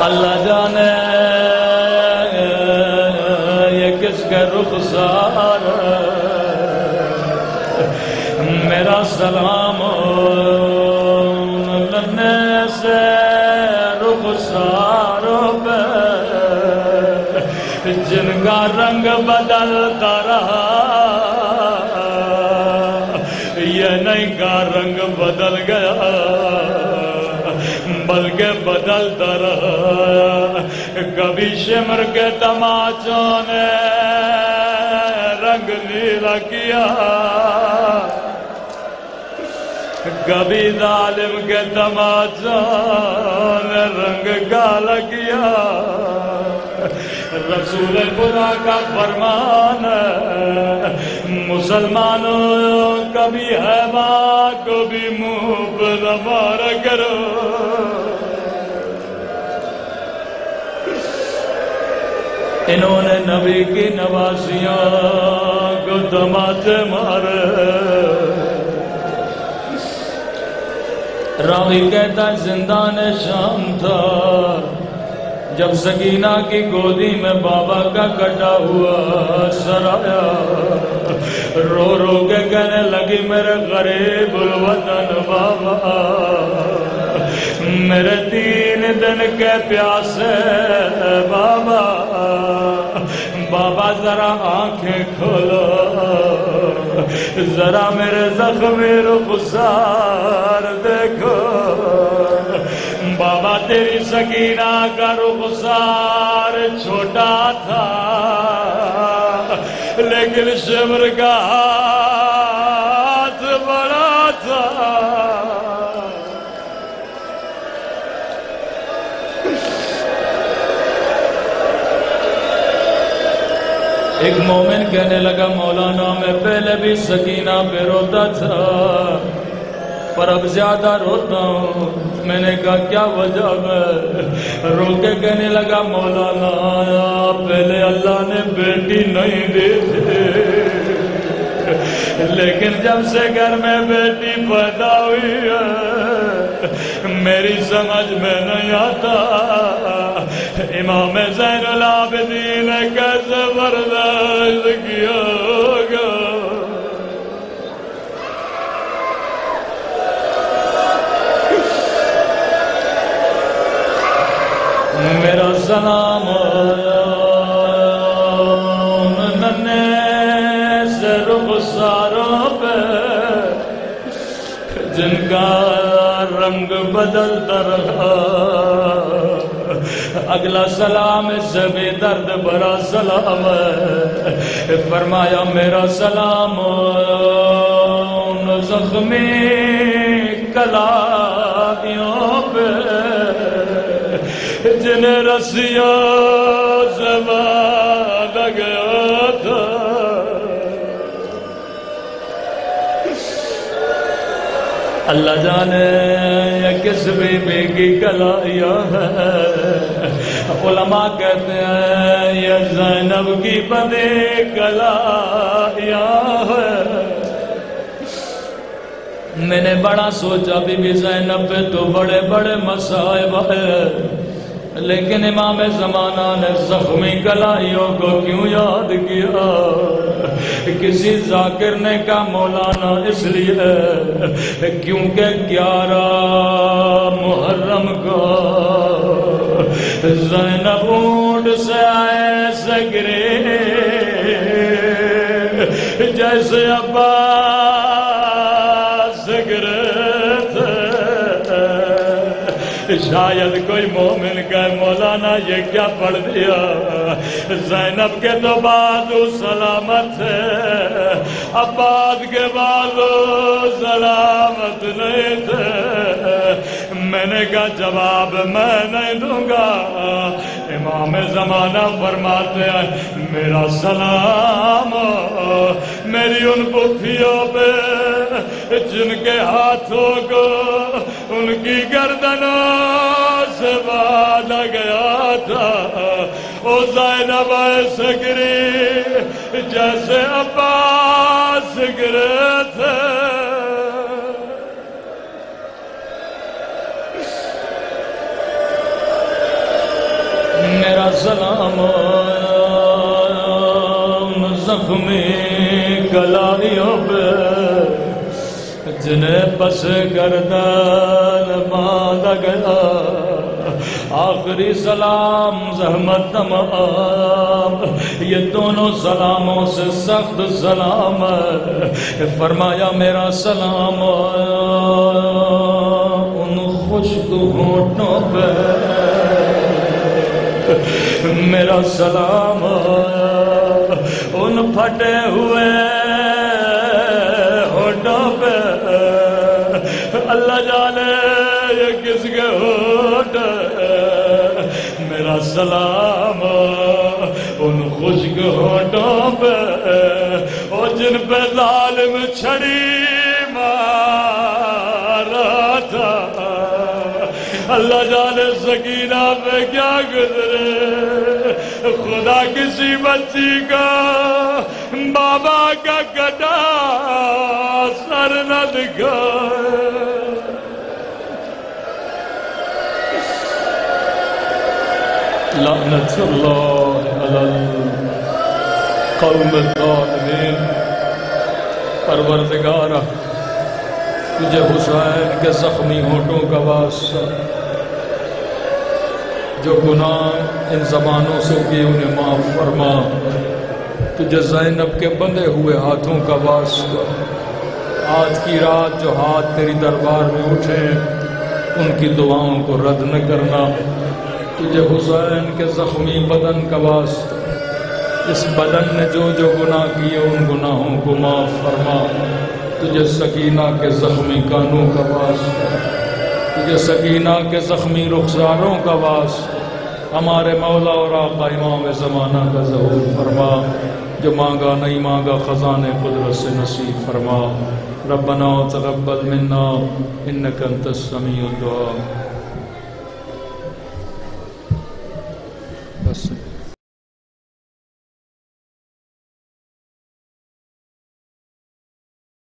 اللہ جانے یہ کس کے رخسار ہے۔ میرا سلام ننھے سے رخساروں پہ جن کا رنگ بدلتا رہا، یہ نہیں کا رنگ بدل گیا بلکہ بدلتا رہا۔ کبھی شمر کے تماچوں نے رنگ نیلا کیا، کبھی ظالم کے تماچوں نے رنگ کالا کیا۔ رسول خدا کا فرمان ہے مسلمانوں کبھی ہے ماں کو بھی منہ پر مارا کرو۔ انہوں نے نبی کی نواسیوں کو تماچے مارے۔ راوی کہتا ہے زندان شام تھا جب سکینہ کی گودی میں بابا کا کٹا ہوا سر آیا، رو رو کے کہنے لگی میرے غریب الوطن بابا، میرے 3 دن کے پیاسے بابا، بابا ذرا آنکھیں کھولو، ذرا میرے زخمی رخسار دیکھو۔ بابا تیری سکینہ کا رخسار چھوٹا تھا لیکن شمر کا ہاتھ بڑا تھا۔ ایک مومن کہنے لگا مولانا میں پہلے بھی سکینہ پہ روتا تھا پر اب زیادہ روتا ہوں۔ میں نے کہا کیا وجہ ہے؟ رو کے کہنے لگا مولانا پہلے اللہ نے بیٹی نہیں دی تھی لیکن جب سے گھر میں بیٹی پیدا ہوئی ہے میری سمجھ میں نہیں آتا امام زین العابدین نے کیسے برداشت کیا ہوگا۔ میرا سلام ننھے سے رخساروں پہ جن کا رنگ بدلتا رہا. اگلا سلام سے بھی درد بھرا سلام ہے. فرمایا میرا سلام ان زخمی کلاریوں پہ جنہیں رسیوں سے باندھا گیا تھا. اللہ جانے یہ کس بی بی کی کلائیاں ہے. علماء کہتے ہیں یہ زینب کی بندی کلائیاں ہے. میں نے بڑا سوچا بی بی زینب پہ تو بڑے بڑے مصائب ہیں، لیکن امام زمانہ نے زخمی کلائیوں کو کیوں یاد کیا؟ کسی ذاکر نے کہا مولانا اس لیے کیونکہ 11 محرم کو زینب اونٹ سے ایسے گرے جیسے عباس گرے تھے. شاید کوئی مومن کہے مولانا یہ کیا پڑھ دیا؟ زینب کے تو بازو سلامت ہے، عباس کے بازو سلامت نہیں تھے. میں نے کہا جواب میں نہیں دوں گا. امام زمانہ فرماتے ہیں میرا سلام میری ان پھوپھیوں پہ جن کے ہاتھوں کو ان کی گردنوں سے باندھا گیا تھا. او زینب ایسے گری جیسے عباس گرے تھے. میرا سلام زخمی کلائیوں پہ جنہیں پس گردن باندھا گیا. آخری سلام زحمت تمام یہ دونوں سلاموں سے سخت سلام ہے. فرمایا میرا سلام ان خشک ہونٹوں پہ، میرا سلام ان پھٹے ہوئے ہونٹوں پہ. اللہ جانے یہ کس کے ہونٹ. میرا سلام ان خشک ہونٹوں پہ اور جن پہ ظالم چھڑی مارا تھا. اللہ جانے سکینہ پہ کیا گزرے. خدا کسی بچی کا بابا کا کٹا سر نہ دکھائے. لعنت اللہ علی القوم الظالمین. پروردگارہ تجھے حسین کے زخمی ہونٹوں کا واسطہ، جو گناہ ان زبانوں سے کیے انہیں معاف فرما. تجھے زینب کے بندھے ہوئے ہاتھوں کا واسطہ، آج کی رات جو ہاتھ تیری دربار میں اٹھے ان کی دعاؤں کو رد نہ کرنا. تجھے حسین کے زخمی بدن کا واسطہ، اس بدن نے جو جو گناہ کیے ان گناہوں کو معاف فرما. تجھے سکینہ کے زخمی کانوں کا واسطہ، تجھے سکینہ کے زخمی رخساروں کا واسطہ، ہمارے مولا اور آقا امام زمانہ کا ظہور فرما. جو مانگا نہیں مانگا خزانے قدرت سے نصیب فرما. ربنا تقبل منا انک انت السمیع الدعاء. بس